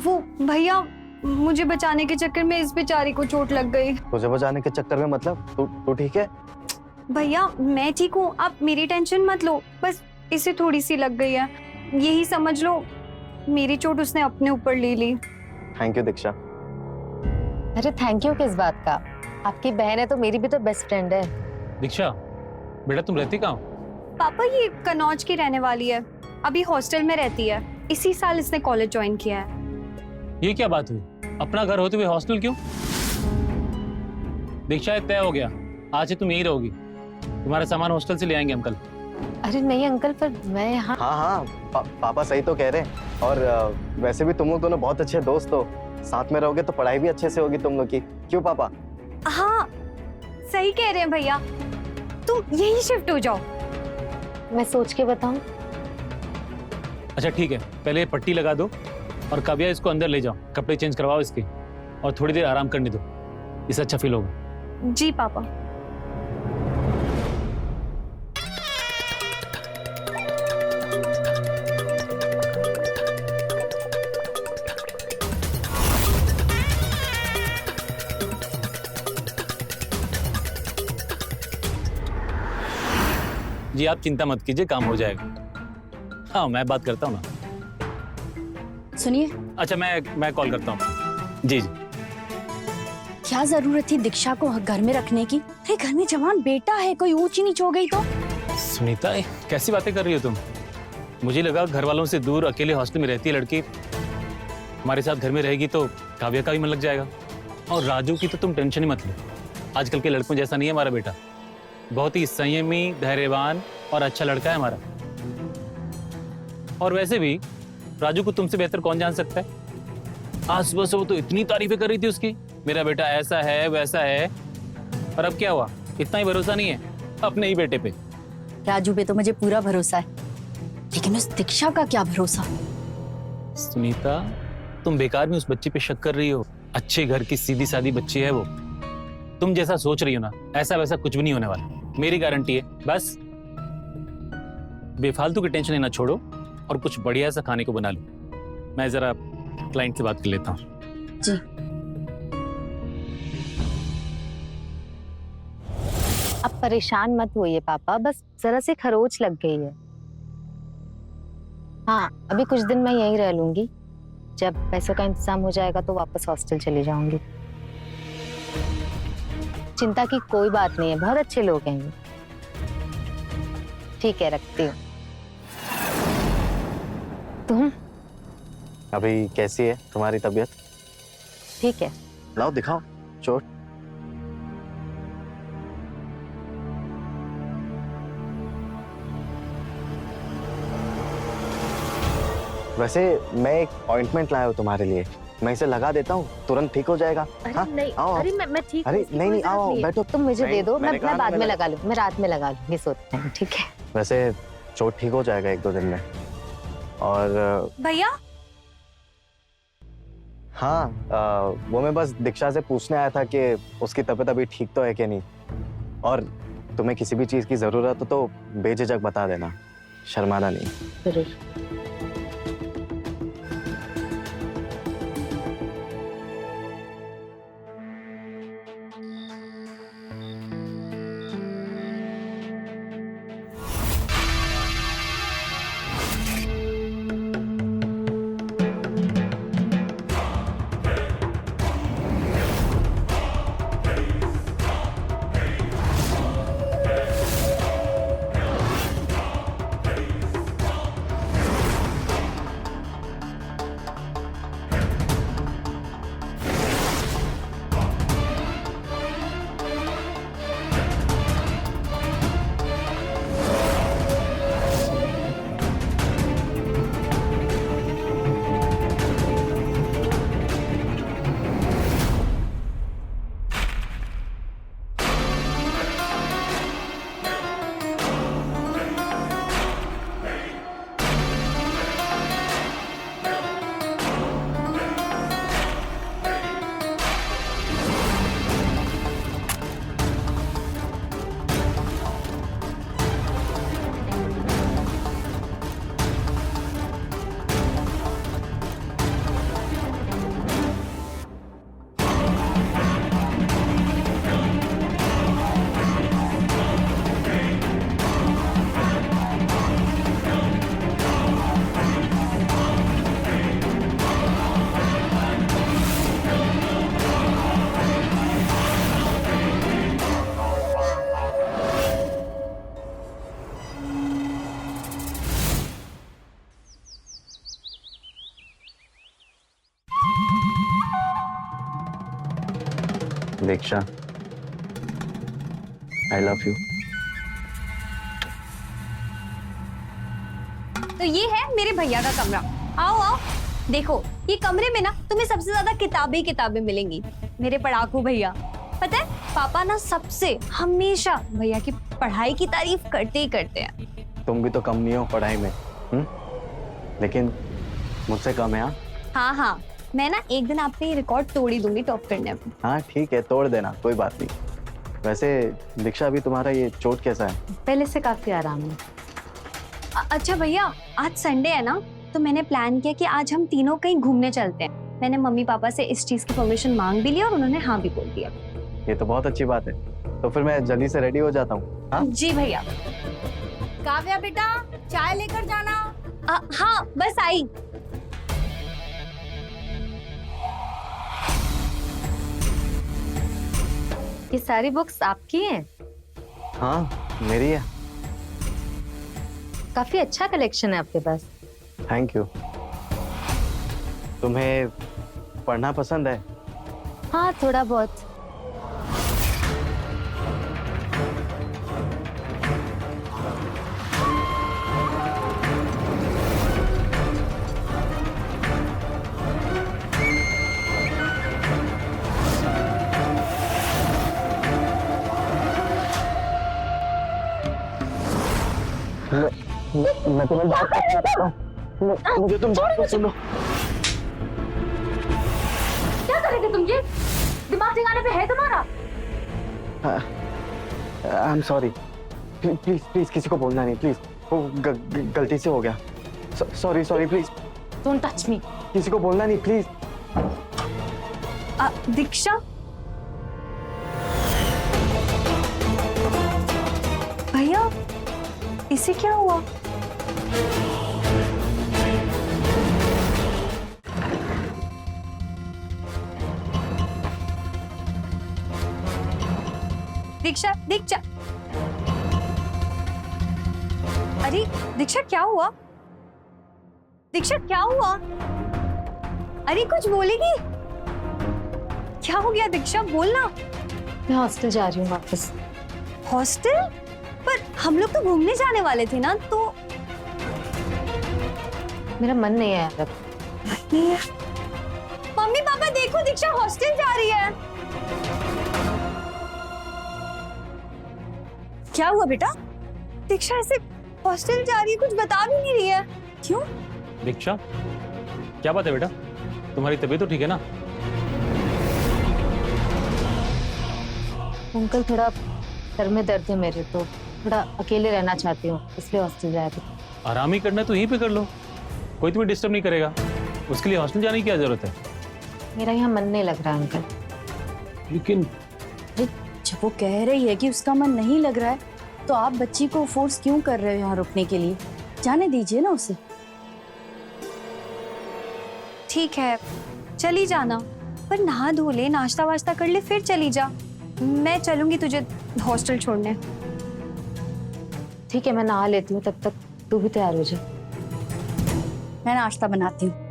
वो भैया, मुझे बचाने के चक्कर में इस बेचारी को चोट लग गई। तुझे बचाने के चक्कर में मतलब? तू ठीक है? भैया मैं ठीक हूँ, आप मेरी टेंशन मत लो। बस इसे थोड़ी सी लग गई है, यही समझ लो। मेरी चोट उसने अपने ऊपर ले ली। थैंक यू दीक्षा। अरे थैंक यू किस बात का? आपकी बहन है तो मेरी भी तो बेस्ट फ्रेंड है। दीक्षा बेटा, तुम रहती कहाँ हो? पापा ये कन्नौज की रहने वाली है, अभी हॉस्टल में रहती है। इसी साल इसने कॉलेज ज्वाइन किया है। ये क्या बात हुई? अपना घर होते हुए हॉस्टल क्यों? दीक्षा, ये तय हो गया, आज से तुम यहीं रहोगी। तुम्हारा सामान हॉस्टल से ले आएंगे हम कल। अरे नहीं अंकल, पर मैं यहाँ। हाँ, पापा सही तो कह रहे हैं। और वैसे भी तुम लोग दोनों बहुत अच्छे दोस्त हो, साथ में रहोगे तो पढ़ाई भी अच्छे से होगी तुम लोग की। क्यों पापा? हाँ सही कह रहे हैं भैया, तुम यही शिफ्ट हो जाओ। मैं सोच के बताऊं? अच्छा ठीक है, पहले ये पट्टी लगा दो और काव्या इसको अंदर ले जाओ, कपड़े चेंज करवाओ इसके, और थोड़ी देर आराम करने दो, इससे अच्छा फील होगा। जी पापा। जी आप चिंता मत कीजिए, काम हो जाएगा। हाँ मैं बात करता हूँ ना। सुनिए। अच्छा मैं कॉल करता हूँ। जी जी। क्या जरूरत थी दीक्षा को घर में रखने की? अरे घर में जवान बेटा है, कोई ऊंची नीच हो गई तो? सुनीता, कैसी बातें कर रही हो तुम? मुझे लगा घर वालों से दूर अकेले हॉस्टल में रहती है लड़की, हमारे साथ घर में रहेगी तो काव्या का भी मन लग जाएगा। और राजू की तो तुम टेंशन ही मत लो, आजकल के लड़कों जैसा नहीं है हमारा बेटा, बहुत ही संयमी, धैर्यवान और अच्छा लड़का है हमारा। और वैसे भी राजू को तुमसे बेहतर कौन जान सकता है? आज सुबह से वो तो इतनी तारीफें कर रही थी उसकी, मेरा बेटा ऐसा है वैसा है। और अब क्या हुआ? इतना ही भरोसा नहीं है अपने ही बेटे पे? राजू पे तो मुझे पूरा भरोसा है, लेकिन उस दीक्षा का क्या भरोसा? सुनीता, तुम बेकार में उस बच्ची पे शक कर रही हो। अच्छे घर की सीधी सादी बच्ची है वो। तुम जैसा सोच रही हो ना, ऐसा वैसा कुछ भी नहीं होने वाला, मेरी गारंटी है। बस बेफालतू की टेंशन लेना छोड़ो और कुछ बढ़िया सा खाने को बना लो। मैं जरा क्लाइंट से बात कर लेता हूँ। जी। अब परेशान मत होइए पापा, बस जरा सी खरोच लग गई है। हाँ, अभी कुछ दिन मैं यहीं रह लूंगी। जब पैसों का इंतजाम हो जाएगा तो वापस हॉस्टल चली जाऊंगी। चिंता की कोई बात नहीं है, बहुत अच्छे लोग हैं ये। ठीक है, रखती हूँ। तुम अभी कैसी है तुम्हारी तबीयत? ठीक है। लाओ दिखाओ चोट। वैसे मैं एक ऑइंटमेंट लाया हूँ तुम्हारे लिए, मैं इसे लगा देता हूँ, तुरंत ठीक हो जाएगा। अरे हाँ? नहीं, आओ, अरे मैं ठीक अरे हूँ, नहीं कोई आओ, जरूरत नहीं है। बैठो। तुम मुझे दे दो, मैं मैंने कहा बाद ना में मैं लगा लूँ, मैं रात में लगा लूंगी सोते हैं। ठीक है। वैसे चोट ठीक हो जाएगा 1-2 दिन में। और भैया हाँ, वो मैं बस दीक्षा से पूछने आया था कि उसकी तबीयत अभी ठीक तो है कि नहीं। और तुम्हें किसी भी चीज की जरूरत हो तो बेझिझक बता देना, शर्माना नहीं। जरूर। दीक्षा, आई लव यू। तो ये है मेरे भैया का कमरा। आओ आओ, देखो ये कमरे में ना तुम्हें सबसे ज्यादा किताबें किताबें मिलेंगी। मेरे पढ़ाकू भैया, पता है पापा ना सबसे हमेशा भैया की पढ़ाई की तारीफ करते ही करते हैं। तुम भी तो कम नहीं हो पढ़ाई में, लेकिन मुझसे कम है। हाँ हाँ, मैं ना एक दिन आपने ये रिकॉर्ड तोड़ ही दूंगी टॉप करने में। हाँ ठीक है, तोड़ देना, कोई बात नहीं। वैसे दीक्षा, अभी तुम्हारा ये चोट कैसा है? पहले से काफी आराम है। अच्छा भैया, आज संडे है ना, तो मैंने प्लान किया कि आज हम तीनों कहीं घूमने चलते हैं। मैंने मम्मी पापा से इस चीज की परमिशन मांग भी लिया और उन्होंने हाँ भी बोल दिया। ये तो बहुत अच्छी बात है। तो फिर मैं जल्दी से रेडी हो जाता हूँ। हाँ जी भैया। काव्या बेटा, चाय लेकर जाना। हाँ बस आई। ये सारी बुक्स आपकी हैं? हाँ मेरी है। काफी अच्छा कलेक्शन है आपके पास। Thank you. तुम्हें पढ़ना पसंद है? हाँ, थोड़ा बहुत। मैं तुम्हें बात करना चाहता हूँ। मुझे तुम बात तो सुनो। दिमाग ठिकाने पे है तुम्हारा? I am sorry, please please किसी को बोलना नहीं, प्लीज, वो गलती से हो गया। Sorry sorry, please don't touch me. किसी को बोलना नहीं, प्लीज। दीक्षा, भैया इसे क्या हुआ? दीक्षा, दीक्षा, अरे दीक्षा क्या हुआ? दीक्षा क्या हुआ? अरे कुछ बोलेगी? क्या हो गया दीक्षा, बोलना। मैं हॉस्टल जा रही हूँ वापस। हॉस्टल? पर हम लोग तो घूमने जाने वाले थे ना, तो मेरा मन नहीं है यार। मम्मी पापा देखो, दीक्षा हॉस्टल जा रही है। क्या हुआ बेटा? दीक्षा ऐसे हॉस्टल जा रही है, कुछ बता भी नहीं रही है, क्यों? दीक्षा, क्या बात है बेटा? तुम्हारी तबीयत तो ठीक है ना? अंकल थोड़ा सर में दर्द है मेरे, तो थोड़ा अकेले रहना चाहती हूँ, इसलिए हॉस्टल जाया थी। आराम ही करना है तो यहीं पे कर लो, कोई तुम्हें डिस्टर्ब नहीं करेगा। उसके लिए हॉस्टल जाने की क्या जरूरत है? मेरा यहाँ मन नहीं लग रहा अंकल। लेकिन जब वो कह रही है कि उसका मन नहीं लग रहा है, तो आप बच्ची को फोर्स क्यों कर रहे हो यहाँ रुकने के लिए? जाने दीजिए ना उसे। ठीक है चली जाना, पर नहा धो ले, नाश्ता वाश्ता कर ले, फिर चली जा। मैं चलूंगी तुझे हॉस्टल छोड़ने। ठीक है, मैं नहा लेती हूँ, तब तक तू भी तैयार हो जा। मैं नाश्ता बनाती हूँ।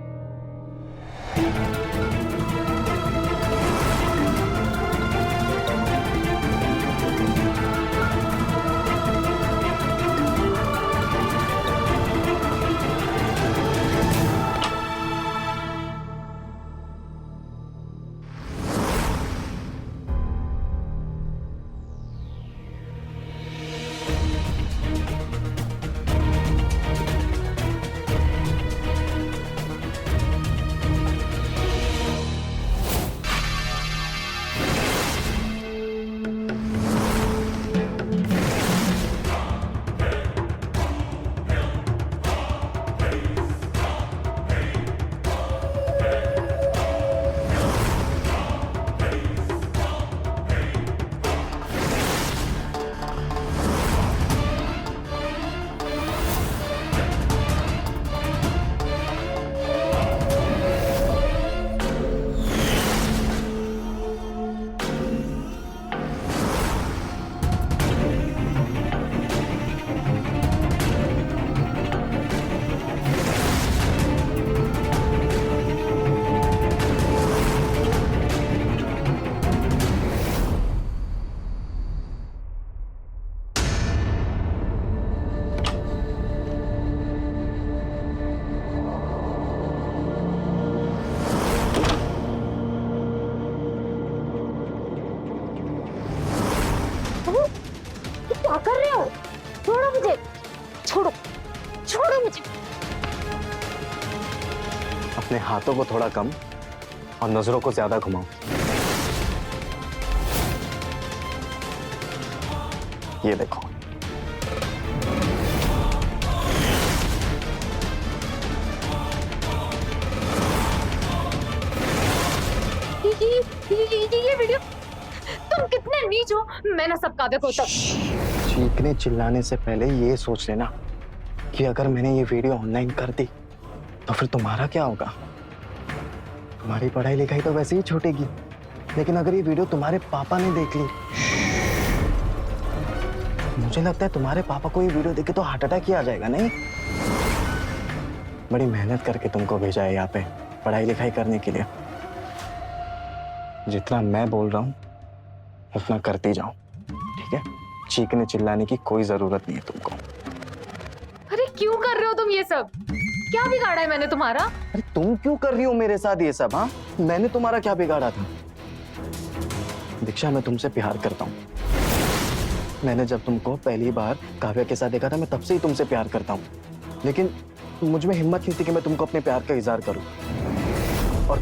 क्या कर रहे हो? छोड़ो मुझे, छोड़ो, छोड़ो मुझे। अपने हाथों को थोड़ा कम और नजरों को ज्यादा घुमाओ। ये देखो, ये वीडियो, तुम कितने नीच हो। मैं ना सब काव्य को तब चीखने चिल्लाने से पहले ये सोच लेना कि अगर मैंने ये वीडियो ऑनलाइन कर दी तो फिर तुम्हारा क्या होगा। तुम्हारी पढ़ाई लिखाई तो वैसे ही छूटेगी, लेकिन अगर ये वीडियो तुम्हारे पापा ने देख ली, मुझे लगता है तुम्हारे पापा को ये वीडियो देखे तो हार्ट अटैक ही आ जाएगा। नहीं, बड़ी मेहनत करके तुमको भेजा है यहाँ पे पढ़ाई लिखाई करने के लिए। जितना मैं बोल रहा हूँ उतना करते जाओ, ठीक है? चीखने चिल्लाने की कोई जरूरत नहीं है तुमको। अरे क्यों कर रहे हो तुम ये सब? क्या बिगाड़ा है मैंने तुम्हारा? अरे तुम क्यों कर रही हो मेरे साथ ये सब? हाँ, मैंने तुम्हारा क्या बिगाड़ा था? दीक्षा, मैं तुमसे प्यार करता हूँ। मैंने जब तुमको पहली बार काव्या के साथ देखा था, मैं तब से ही तुमसे प्यार करता हूँ, लेकिन मुझ में हिम्मत नहीं थी कि मैं तुमको अपने प्यार का इजहार करूँ। और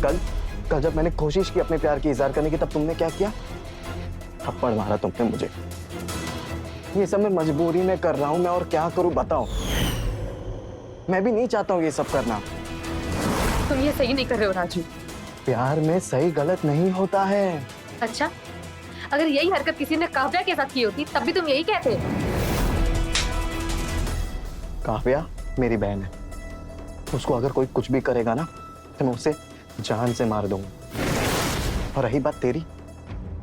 कल जब मैंने कोशिश की अपने प्यार की इजहार करने की, तब तुमने क्या किया? थप्पड़ मारा तुमने मुझे। ये सब मैं मजबूरी में कर रहा हूं, मैं और क्या करूं बताओ। मैं भी नहीं चाहता हूं ये सब करना। तुम ये सही नहीं कर रहे हो राजू। प्यार में सही गलत नहीं होता है। अच्छा, अगर यही हरकत किसी ने काव्या के साथ की होती तब भी तुम यही कहते। काव्या मेरी बहन है, उसको अगर कोई कुछ भी करेगा ना तो मैं उसे जान से मार दूंगा। और रही बात तेरी,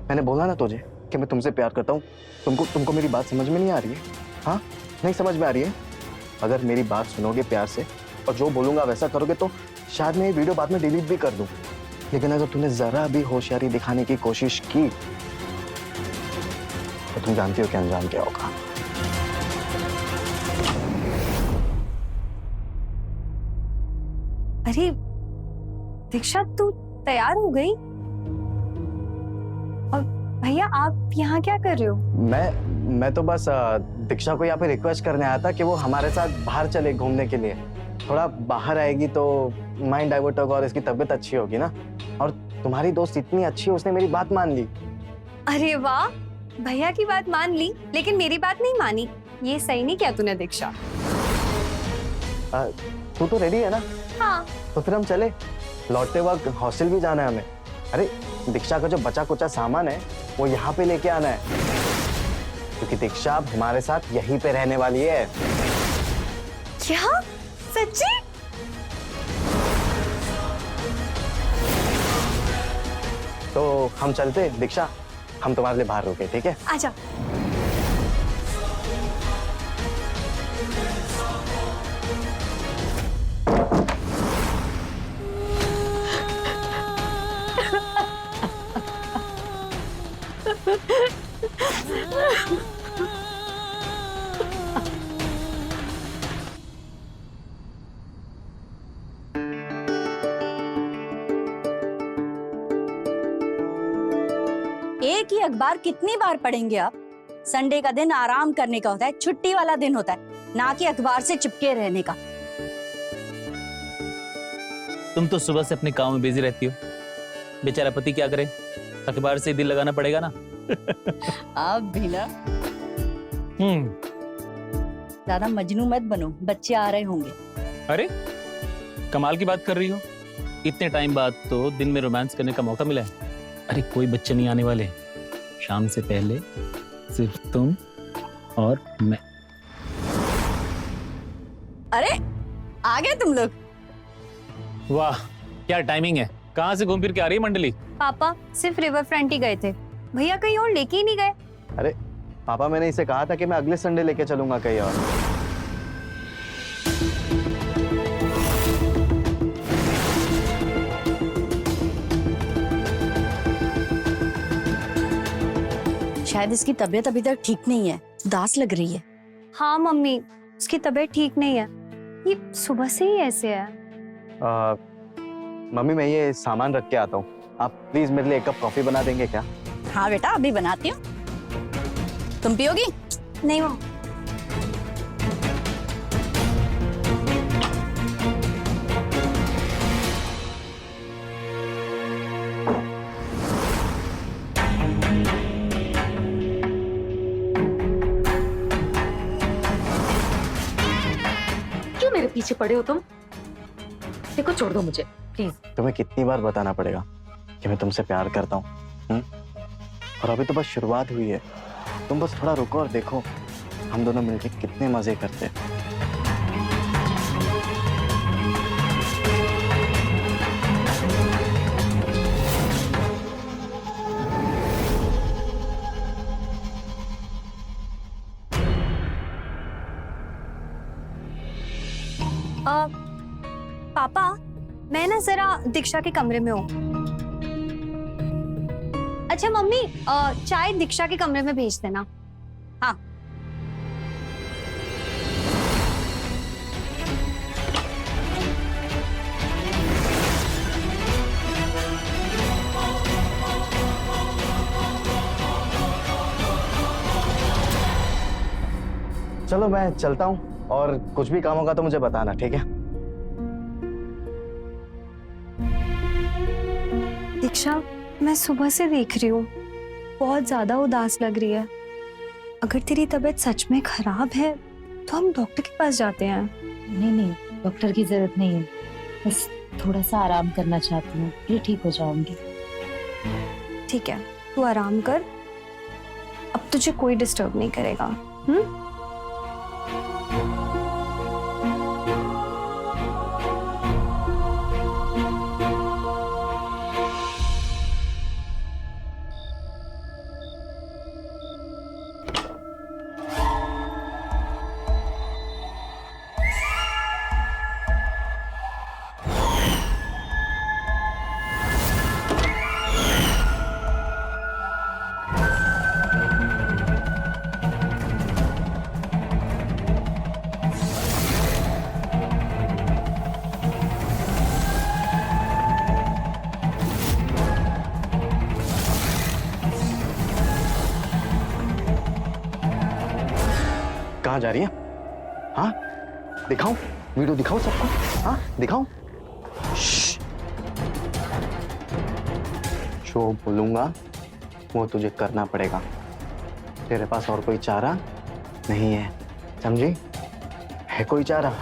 मैंने बोला ना तुझे कि मैं तुमसे प्यार करता हूँ। तुमको मेरी बात समझ में नहीं आ रही है? हाँ, नहीं समझ में आ रही है? अगर मेरी बात सुनोगे प्यार से और जो बोलूंगा वैसा करोगे तो शायद मैं ये वीडियो बाद में डिलीट भी कर दूं। लेकिन अगर तूने जरा भी होशियारी दिखाने की कोशिश की तो तुम जानती हो कि अंजाम क्या होगा। अरे दीक्षा, तू तैयार हो गई? और भैया आप यहाँ क्या कर रहे हो? मैं तो बस दीक्षा को यहाँ पे रिक्वेस्ट करने आया था कि वो हमारे साथ बाहर चले घूमने के लिए। थोड़ा बाहर आएगी तो माइंड डाइवर्ट होगा और इसकी तबीयत अच्छी होगी ना। और तुम्हारी दोस्त इतनी अच्छी है, उसने मेरी बात मान ली। अरे वाह, भैया की बात मान ली लेकिन मेरी बात नहीं मानी। ये सही नहीं किया तूने दीक्षा। तू तो रेडी है ना? हाँ। तो फिर हम चले, लौटते वक्त हॉस्टल भी जाना है हमें। अरे दीक्षा का जो बचा कुचा सामान है वो यहाँ पे लेके आना है, क्योंकि दीक्षा अब हमारे साथ यहीं पे रहने वाली है। क्या? सच्ची? तो हम चलते दीक्षा, हम तुम्हारे लिए बाहर रुके, ठीक है? आजा। एक ही अखबार कितनी बार पढ़ेंगे आप? संडे का दिन आराम करने का होता है, छुट्टी वाला दिन होता है, ना कि अखबार से चिपके रहने का। तुम तो सुबह से अपने काम में बिजी रहती हो, बेचारा पति क्या करे, अखबार से दिल लगाना पड़ेगा ना। आप भी ना ज्यादा मजनू मत बनो, बच्चे आ रहे होंगे। अरे कमाल की बात कर रही हो, इतने टाइम बाद तो दिन में रोमांस करने का मौका मिला है। अरे कोई बच्चे नहीं आने वाले, शाम से पहले सिर्फ तुम और मैं। अरे आ गए तुम लोग। वाह क्या टाइमिंग है, कहाँ से घूम फिर के आ रही है मंडली? पापा सिर्फ रिवर फ्रंट ही गए थे, भैया कहीं और लेके ही नहीं गए। अरे पापा, मैंने इसे कहा था कि मैं अगले संडे लेके चलूंगा कहीं और। शायद इसकी तबीयत अभी तक ठीक नहीं है, उदास लग रही है। हाँ मम्मी, उसकी तबीयत ठीक नहीं है, ये सुबह से ही ऐसे है। मम्मी मैं ये सामान रख के आता हूँ, आप प्लीज मेरे लिए एक कप कॉफी बना देंगे क्या? हाँ बेटा अभी बनाती हूँ, तुम पियोगी? नहीं मम्मी। क्यों मेरे पीछे पड़े हो तुम? देखो छोड़ दो मुझे प्लीज। तुम्हें कितनी बार बताना पड़ेगा कि मैं तुमसे प्यार करता हूँ? और अभी तो बस शुरुआत हुई है, तुम बस थोड़ा रुको और देखो हम दोनों मिलकर कितने मजे करते हैं। पापा मैं ना जरा दीक्षा के कमरे में हूँ। अच्छा मम्मी, चाय दीक्षा के कमरे में भेज देना। हाँ चलो मैं चलता हूँ, और कुछ भी काम होगा तो मुझे बताना, ठीक है? दीक्षा, मैं सुबह से देख रही हूँ, बहुत ज्यादा उदास लग रही है। अगर तेरी तबीयत सच में खराब है तो हम डॉक्टर के पास जाते हैं। नहीं नहीं, डॉक्टर की जरूरत नहीं है, बस थोड़ा सा आराम करना चाहती हूँ, फिर ठीक हो जाऊंगी। ठीक है, तू आराम कर, अब तुझे कोई डिस्टर्ब नहीं करेगा। कहाँ जा रही है? हाँ, दिखाऊं वीडियो, दिखाऊं सबको? हाँ, दिखाऊं? जो बोलूंगा वो तुझे करना पड़ेगा, तेरे पास और कोई चारा नहीं है, समझी? है कोई चारा?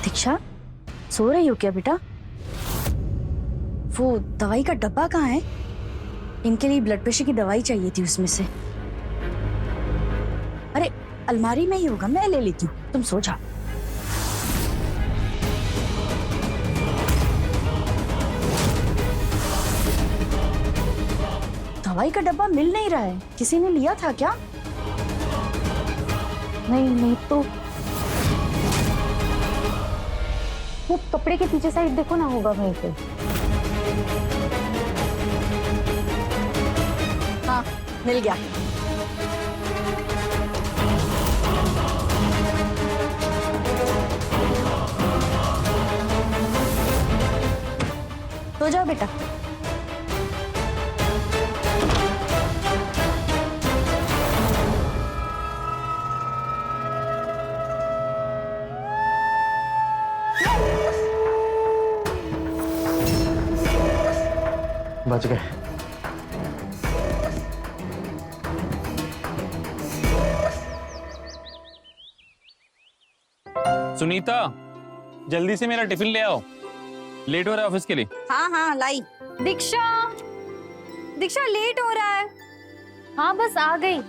दीक्षा, सो रही हो क्या बेटा? वो दवाई का डब्बा कहाँ है? इनके लिए ब्लड प्रेशर की दवाई चाहिए थी उसमें से। अरे अलमारी में ही होगा, मैं ले लेती हूँ, तुम सो जाओ। दवाई का डब्बा मिल नहीं रहा है, किसी ने लिया था क्या? नहीं नहीं, तो वो कपड़े के पीछे साइड देखो ना, होगा वहीं पे। हाँ, मिल गया। तो जाओ बेटा। बच गए। सुनीता, जल्दी से मेरा टिफिन ले आओ, लेट हो रहा है ऑफिस के लिए। हाँ हाँ लाई। दीक्षा, दीक्षा लेट हो रहा है। हाँ बस आ गई।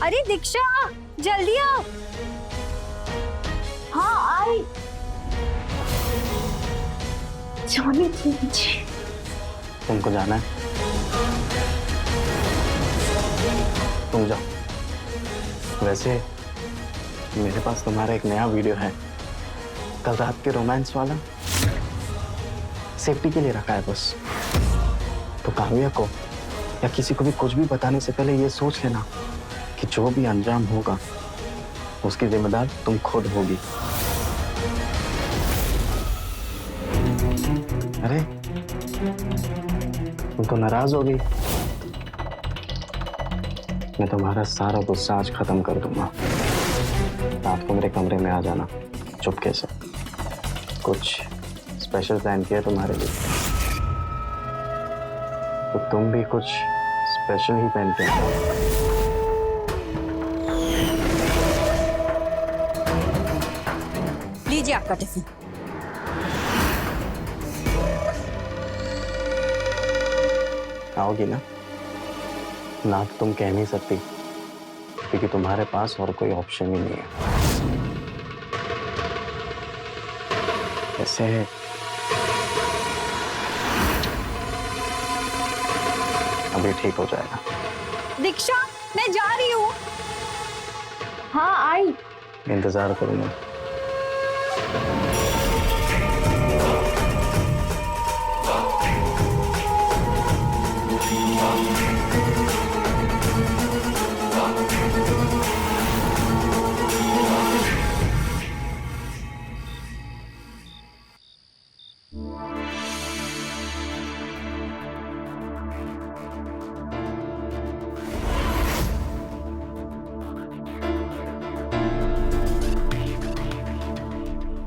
अरे दीक्षा जल्दी आओ। हाँ आई। जाने दीजिए। तुमको जाना है? तुम जाओ। वैसे मेरे पास तुम्हारा एक नया वीडियो है, कल रात के रोमांस वाला। सेफ्टी के लिए रखा है बस। तो काव्या को या किसी को भी कुछ भी बताने से पहले ये सोच लेना कि जो भी अंजाम होगा उसकी जिम्मेदार तुम खुद होगी। अरे तुम तो नाराज हो गई। मैं तुम्हारा सारा गुस्सा आज खत्म कर दूंगा। रात को मेरे कमरे में आ जाना चुपके से। कुछ स्पेशल प्लान किया तुम्हारे लिए, तो तुम भी कुछ स्पेशल ही पहन के आओ। लीजिए आपका टिफिन। आओगी ना? ना तो तुम कह नहीं सकती क्योंकि तुम्हारे पास और कोई ऑप्शन ही नहीं है। ऐसे अभी ठीक हो जाएगा। दीक्षा, मैं जा रही हूँ। हाँ आई। इंतजार करूंगा।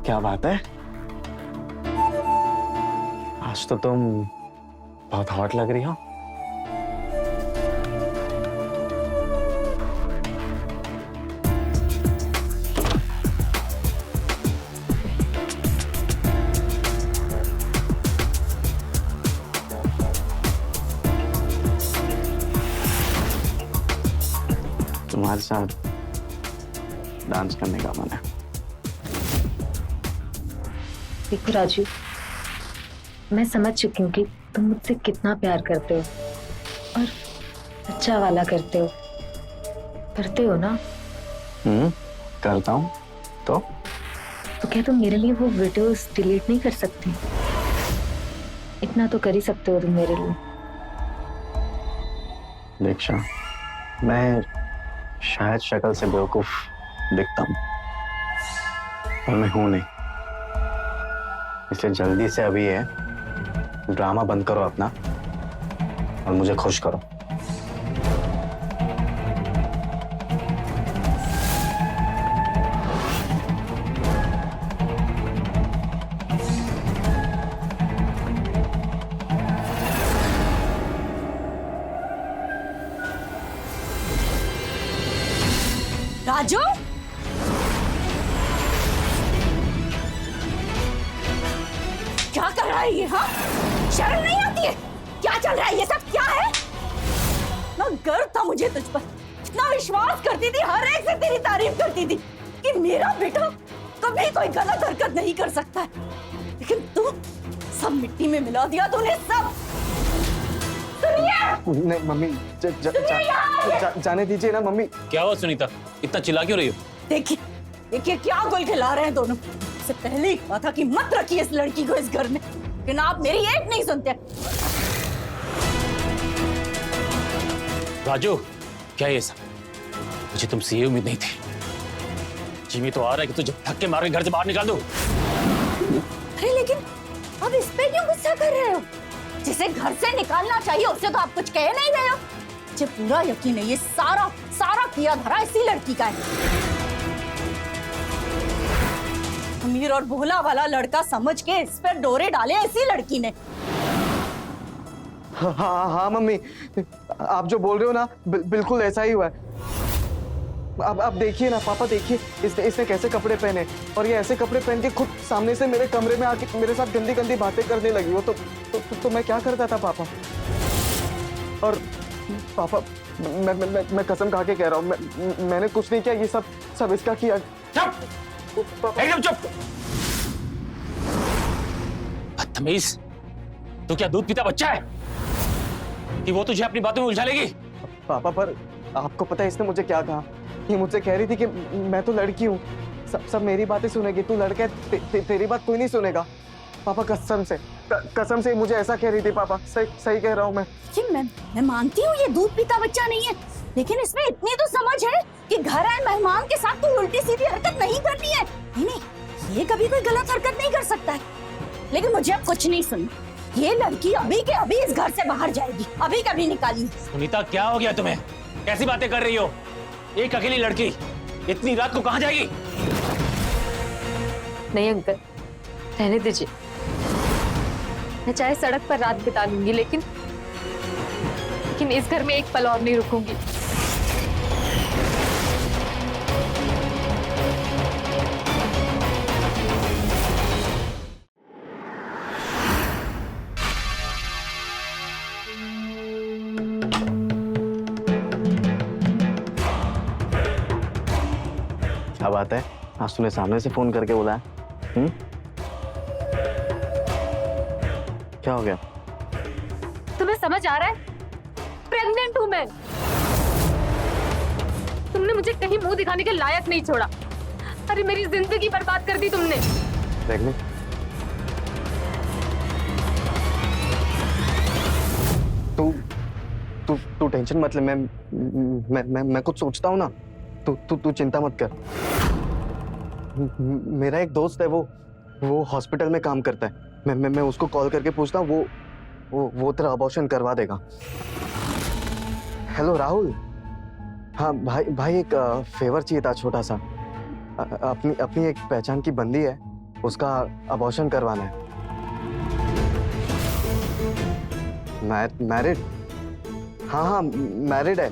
क्या बात है? आज तो तुम बहुत हॉट लग रही हो। तुम्हारे साथ डांस करने का मन है। देखो राजू, मैं समझ चुकी हूँ कि तुम मुझसे कितना प्यार करते हो और अच्छा वाला करते हो ना? करता हूँ। तो क्या तुम मेरे लिए वो वीडियोस डिलीट नहीं कर सकती? इतना तो कर ही सकते हो तुम मेरे लिए। दीक्षा, मैं शायद शक्ल से बेवकूफ दिखता हूँ और मैं हूं नहीं, इसलिए जल्दी से अभी ये ड्रामा बंद करो अपना और मुझे खुश करो। राजू, क्या कर रहा है ये? हाँ, शर्म नहीं आती है? क्या चल रहा है ये सब? क्या है? ना गर्व था मुझे तुझ पर, इतना विश्वास करती थी, हर एक से तेरी तारीफ करती थी कि मेरा बेटा कभी कोई गलत हरकत नहीं कर सकता है, लेकिन तू सब मिट्टी में मिला दिया तूने सब। नहीं मम्मी, जाने दीजिए ना मम्मी। क्या हुआ सुनीता, इतना चिल्ला क्यों रही हो? देखिए देखिए क्या गोल खिला रहे हैं दोनों। इससे पहले ही कहा था कि मत रखिए इस लड़की को इस घर में, लेकिन आप मेरी एक नहीं सुनते। राजू, क्या ये सब? मुझे तुमसे ये उम्मीद नहीं थी। जी में तो आ रहा है कि तुझे धक्के मार के घर से बाहर निकाल दूं। अरे लेकिन अब इस पे क्यों गुस्सा कर रहे हो? जिसे घर से निकालना चाहिए उससे तो आप कुछ कह नहीं रहे हो। मुझे पूरा यकीन है ये सारा सारा किया धरा इसी लड़की का है। अमीर और भोला वाला लड़का समझ के इस पर डोरे डाले इसी लड़की ने। हाँ मम्मी, आप जो बोल रहे हो ना बिल्कुल ऐसा ही हुआ है। अब देखिए ना पापा, देखिए इसने कैसे कपड़े पहने और ये ऐसे कपड़े पहन के खुद सामने से मेरे कमरे में आके मेरे साथ गंदी गंदी बातें करने लगी। वो तो मैं क्या करता था पापा? और पापा मैं कसम खा के कह रहा हूँ, मैंने कुछ नहीं किया, ये सब इसका किया। चुप, एकदम चुप। बदतमीज, तू क्या दूध पीता बच्चा है कि वो तुझे अपनी बातों में उलझा लेगी? पापा, पर आपको पता है इसने मुझे क्या कहा? ये मुझसे कह रही थी कि मैं तो लड़की हूँ, सब मेरी बातें सुनेगी, तू लड़का है, तेरी बात कोई नहीं सुनेगा। पापा कसम से मुझे ऐसा कह रही थी। पापा सही कह रहा हूँ मैं। मैं मानती हूँ ये दूध पीता बच्चा नहीं है, लेकिन इसमें इतनी तो समझ है कि घर आए मेहमान के साथ तू उल्टी सीधी हरकत नहीं करनी है। नहीं, ये कभी कोई गलत हरकत नहीं कर सकता है। लेकिन मुझे अब कुछ नहीं सुनना, ये लड़की अभी के अभी इस घर से बाहर जाएगी, अभी कभी निकाली। सुनीता, क्या हो गया तुम्हें? कैसी बातें कर रही हो? एक अकेली लड़की इतनी रात को कहाँ जाएगी? नहीं अंकल, रहने दीजिए। मैं चाहे सड़क पर रात बिता लूंगी, लेकिन इस घर में एक पल और नहीं रुकूंगी। क्या बात है, आज तूने सामने से फोन करके बुलाया? क्या हो गया? तुम्हें समझ आ रहा है? प्रेग्नेंट हूं मैं। तुमने मुझे कहीं मुंह दिखाने के लायक नहीं छोड़ा। अरे मेरी जिंदगी बर्बाद कर दी तुमने। प्रेग्नेंट? तू टेंशन मत ले, मैं कुछ सोचता हूँ ना। तू चिंता मत कर। मेरा एक दोस्त है, वो हॉस्पिटल में काम करता है। मैं उसको कॉल करके पूछता हूँ, वो तेरा अबॉर्शन करवा देगा। हेलो राहुल। हाँ भाई एक फेवर चाहिए था, छोटा सा। अपनी एक पहचान की बंदी है, उसका अबॉर्शन करवाना है। मैरिड? हाँ मैरिड है।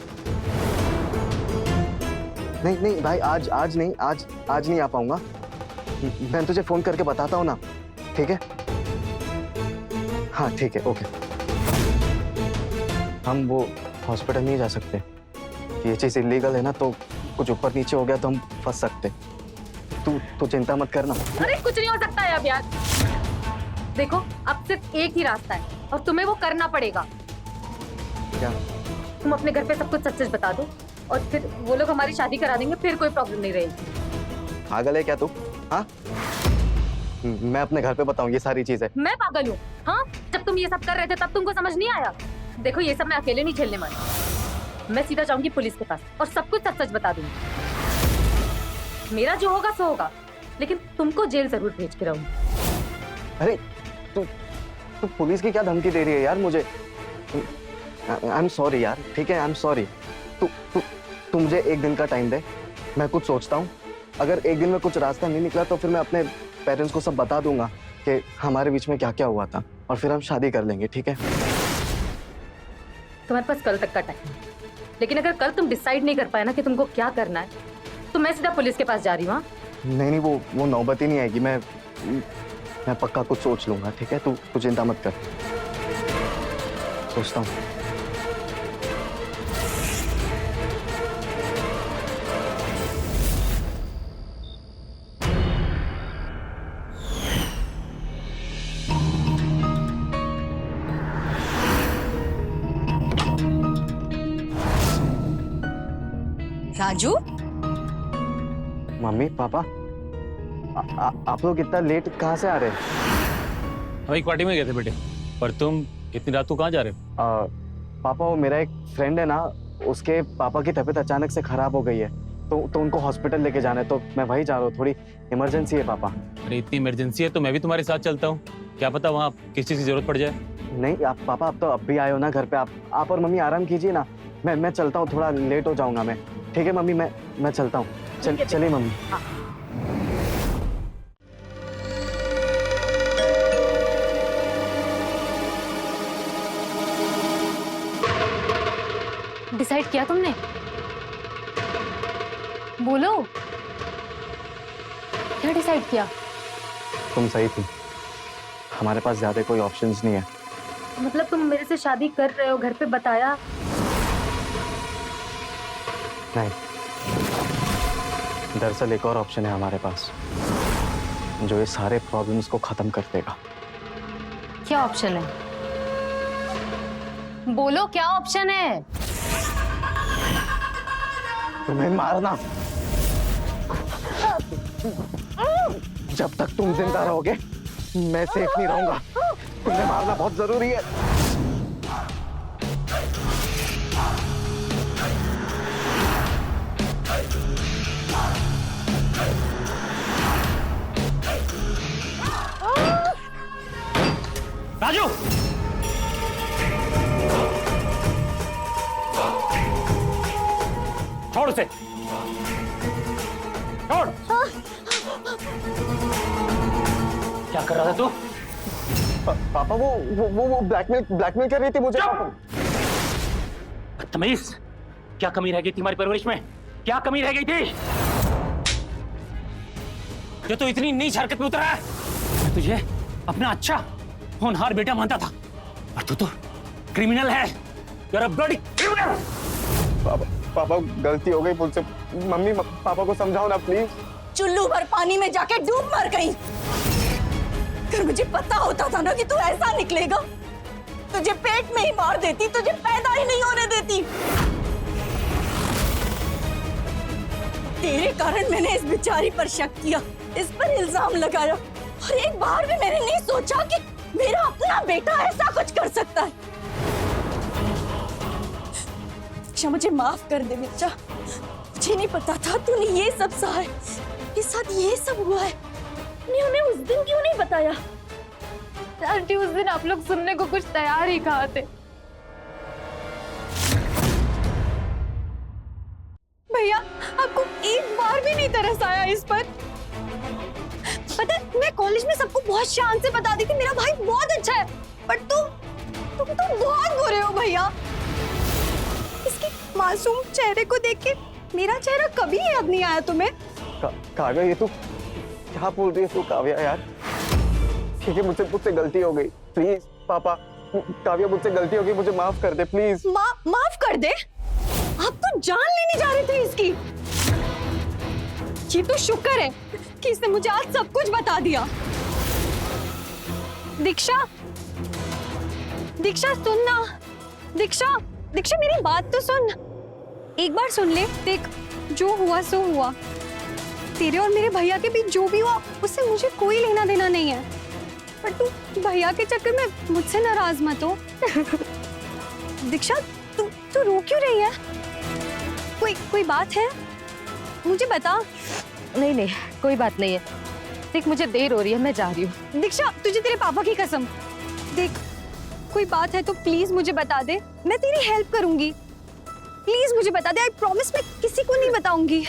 नहीं भाई, आज नहीं आ पाऊंगा। मैं तुझे फोन करके बताता हूँ ना, ठीक है? हाँ ठीक है, ओके। हम वो हॉस्पिटल नहीं जा सकते, ये चीज इलीगल है ना, तो कुछ ऊपर नीचे हो गया तो हम फंस सकते। तू चिंता मत करना। अरे कुछ नहीं हो सकता है अब यार। देखो, अब सिर्फ एक ही रास्ता है और तुम्हें वो करना पड़ेगा। क्या? तुम अपने घर पे सब कुछ सच बता दो और फिर वो लोग हमारी शादी करा देंगे, फिर कोई प्रॉब्लम नहीं रहेगी। पागल है क्या तू? हाँ, मैं अपने घर पे बताऊं ये सारी चीजें? मैं पागल हूँ? हाँ, जब तुम ये सब कर रहे थे तब तुमको समझ नहीं आया? देखो, ये सब मैं अकेले नहीं झेलने वाली। मैं सीधा जाऊंगी पुलिस के पास और सब कुछ सच बता दूंगी। मेरा जो होगा सो होगा, लेकिन तुमको जेल जरूर भेज के रहूंगी। अरे तू पुलिस की क्या धमकी दे रही है यार मुझे? आई एम सॉरी यार, ठीक है, आई एम सॉरी। तू मुझे एक दिन का टाइम दे, मैं कुछ सोचता हूँ। अगर एक दिन में कुछ रास्ता नहीं निकला तो फिर मैं अपने पेरेंट्स को सब बता दूंगा कि हमारे बीच में क्या क्या हुआ था, और फिर हम शादी कर लेंगे, ठीक है? तुम्हारे पास कल तक का टाइम है, लेकिन अगर कल तुम डिसाइड नहीं कर पाए ना कि तुमको क्या करना है, तो मैं सीधा पुलिस के पास जा रही हूँ। नहीं, वो नौबत ही नहीं आएगी। मैं पक्का कुछ सोच लूंगा, ठीक है? तू चिंता मत कर, सोचता हूँ। राजू, मम्मी पापा, आप लोग इतना लेट कहाँ से आ रहे हैं? हम एक पार्टी में गए थे बेटे, पर तुम इतनी रात को कहाँ जा रहे हो? पापा, वो मेरा एक फ्रेंड है ना, उसके पापा की तबीयत अचानक से खराब हो गई है, तो उनको हॉस्पिटल लेके जाना है, तो मैं वही जा रहा हूँ। थोड़ी इमरजेंसी है पापा। अरे इतनी इमरजेंसी है तो मैं भी तुम्हारे साथ चलता हूँ, क्या पता वहाँ किस चीज़ की जरूरत पड़ जाए। नहीं आप पापा, आप तो अब भी आए हो ना घर पे, आप और मम्मी आराम कीजिए ना। मैं चलता हूँ, थोड़ा लेट हो जाऊंगा मैं। ठीक है मम्मी, मैं चलता हूँ। चलिए मम्मी। डिसाइड किया तुमने? बोलो, क्या डिसाइड किया? तुम सही थी, हमारे पास ज्यादा कोई ऑप्शंस नहीं है। मतलब तुम मेरे से शादी कर रहे हो, घर पे बताया? नहीं, दरअसल एक और ऑप्शन है हमारे पास, जो ये सारे प्रॉब्लम्स को खत्म कर देगा। क्या ऑप्शन है? बोलो क्या ऑप्शन है? तुम्हें मारना। जब तक तुम जिंदा रहोगे मैं सेफ नहीं रहूंगा। तुम्हें मारना बहुत जरूरी है। राजू, छोड़ उसे, छोड़। क्या कर रहा था तू? पापा वो ब्लैकमेल कर रही थी मुझे। बदतमीज, क्या कमी रह गई थी हमारी परवरिश में? क्या कमी रह गई थी जो तू इतनी नीच हरकत में उतरा है? मैं तुझे अपना अच्छा होनहार बेटा मानता था और तू तो क्रिमिनल है। You're a bloody criminal। पापा गलती हो गई मुझसे। मम्मी पापा को समझाओ ना प्लीज। चुल्लू भर पानी में जाके डूब मर गई। अगर मुझे पता होता था ना कि तू ऐसा निकलेगा, तुझे पेट में ही मार देती, तुझे पैदा ही नहीं होने देती। तेरे कारण मैंने इस बेचारी पर शक किया, इस पर इल्जाम लगाया और एक बार भी मैंने नहीं सोचा कि मेरा अपना बेटा ऐसा कुछ कर सकता है। मुझे माफ कर दे बच्चा, मुझे नहीं पता था तूने ये सब सहा है, के साथ ये सब हुआ है। तूने उन्हें उस दिन क्यों नहीं बताया? आंटी उस दिन आप लोग सुनने को कुछ तैयार ही कहा थे। भैया आपको एक बार भी नहीं तरस आया इस पर? पता है मैं कॉलेज में सबको बहुत शान से बता दी थी मेरा भाई बहुत अच्छा है, पर तुम बहुत बुरे हो भैया। इसके मासूम चेहरे को देख के मेरा चेहरा कभी याद नहीं आया तुम्हें? काव्या ये तू क्या बोल रही है तू? काव्या यार ठीक है, मुझसे गलती हो गई। प्लीज पापा, काव्या मुझसे गलती हो गई, मुझे माफ कर दे प्लीज। माफ कर दे? आप तो जान लेने जा रहे थे इसकी। ये तो शुक्र है कि इसने मुझे आज सब कुछ बता दिया। दीक्षा, दीक्षा सुनना। दीक्षा, दीक्षा मेरी बात तो सुन, एक बार सुन ले। देख जो हुआ सो हुआ, तेरे और मेरे भैया के बीच जो भी हुआ उससे मुझे कोई लेना देना नहीं है, पर तू भैया के चक्कर में मुझसे नाराज मत हो। दीक्षा तू रो क्यों रही है? कोई बात है? मुझे बता। नहीं कोई बात नहीं है। देख मुझे देर हो रही है, मैं जा रही हूँ। दीक्षा तुझे तेरे पापा की कसम, देख कोई बात है तो प्लीज मुझे बता दे, मैं तेरी हेल्प करूंगी। प्लीज मुझे बता दे, आई प्रॉमिस मैं किसी को नहीं बताऊंगी।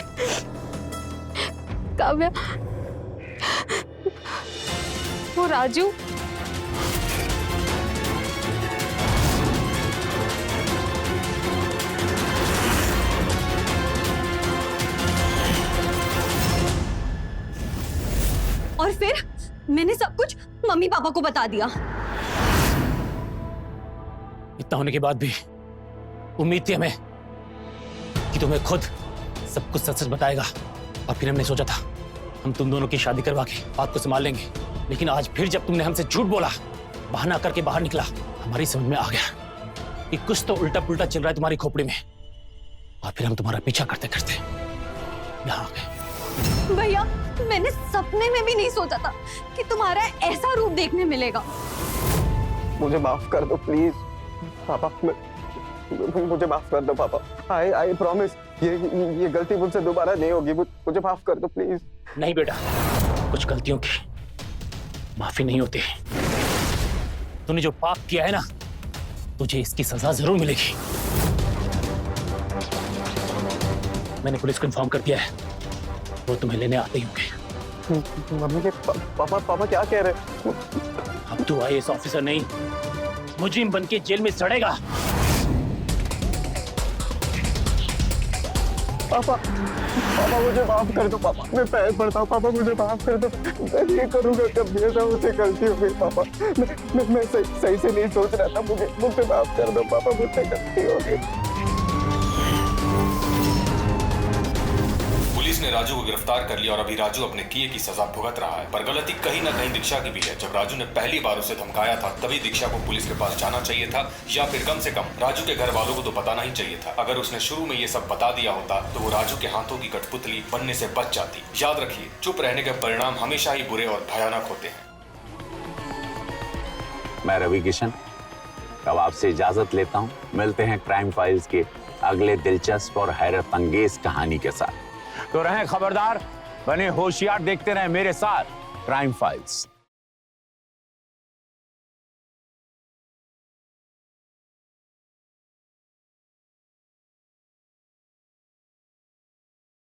काव्या, वो राजू और फिर मैंने सब कुछ मम्मी पापा को बता दिया। इतना होने के बाद भी उम्मीद थी हमें कि तुम्हें खुद सब कुछ सच सच बताएगा, और फिर हमने सोचा था हम तुम दोनों की शादी करवा के बात को संभाल लेंगे। लेकिन आज फिर जब तुमने हमसे झूठ बोला, बहाना करके बाहर निकला, हमारी समझ में आ गया कि कुछ तो उल्टा पुल्टा चल रहा है तुम्हारी खोपड़ी में, और फिर हम तुम्हारा पीछा करते करते यहाँ आ गए। भैया मैंने सपने में भी नहीं सोचा था कि तुम्हारा ऐसा रूप देखने मिलेगा। मुझे माफ कर दो प्लीज पापा, मुझे माफ कर दो पापा। आई प्रॉमिस ये गलती मुझसे दोबारा नहीं होगी। मुझे माफ कर दो प्लीज। नहीं बेटा, कुछ गलतियों की माफी नहीं होती। तूने जो पाप किया है ना, तुझे इसकी सजा जरूर मिलेगी। मैंने पुलिस को इन्फॉर्म कर दिया है, वो तुम्हें लेने आते ही होंगे। मम्मी के पापा क्या कह रहे हैं? अब तू आईएएस ऑफिसर नहीं, मुजरिम बन के जेल में सड़ेगा। पापा मुझे माफ कर दो पापा, मैं पैर पड़ता हूँ पापा, मुझे माफ कर दो। मैं नहीं करूँगा कभी ऐसा, मुझसे गलती हो गई पापा। मैं सही से नहीं सोच रहा था, मुझे माफ कर दो पापा, मुझसे गलती हो गई। पुलिस ने राजू को गिरफ्तार कर लिया और अभी राजू अपने किए की सजा भुगत रहा है। पर गलती कहीं ना कहीं दीक्षा की भी है। जब राजू ने पहली बार उसे धमकाया था तभी दीक्षा को पुलिस के पास जाना चाहिए था, या फिर कम से कम राजू के घर वालों को तो बताना ही चाहिए था। अगर उसने शुरू में ये सब बता दिया होता तो वो राजू के हाथों की कठपुतली बनने से बच जाती। याद रखिए, चुप रहने के परिणाम हमेशा ही बुरे और भयानक होते हैं। मैं रवि किशन अब आपसे इजाजत लेता हूं। मिलते हैं क्राइम फाइल्स के अगले दिलचस्प और हैरत अंगेज कहानी के साथ। तो रहें खबरदार, बने होशियार, देखते रहें मेरे साथ क्राइम फाइल्स।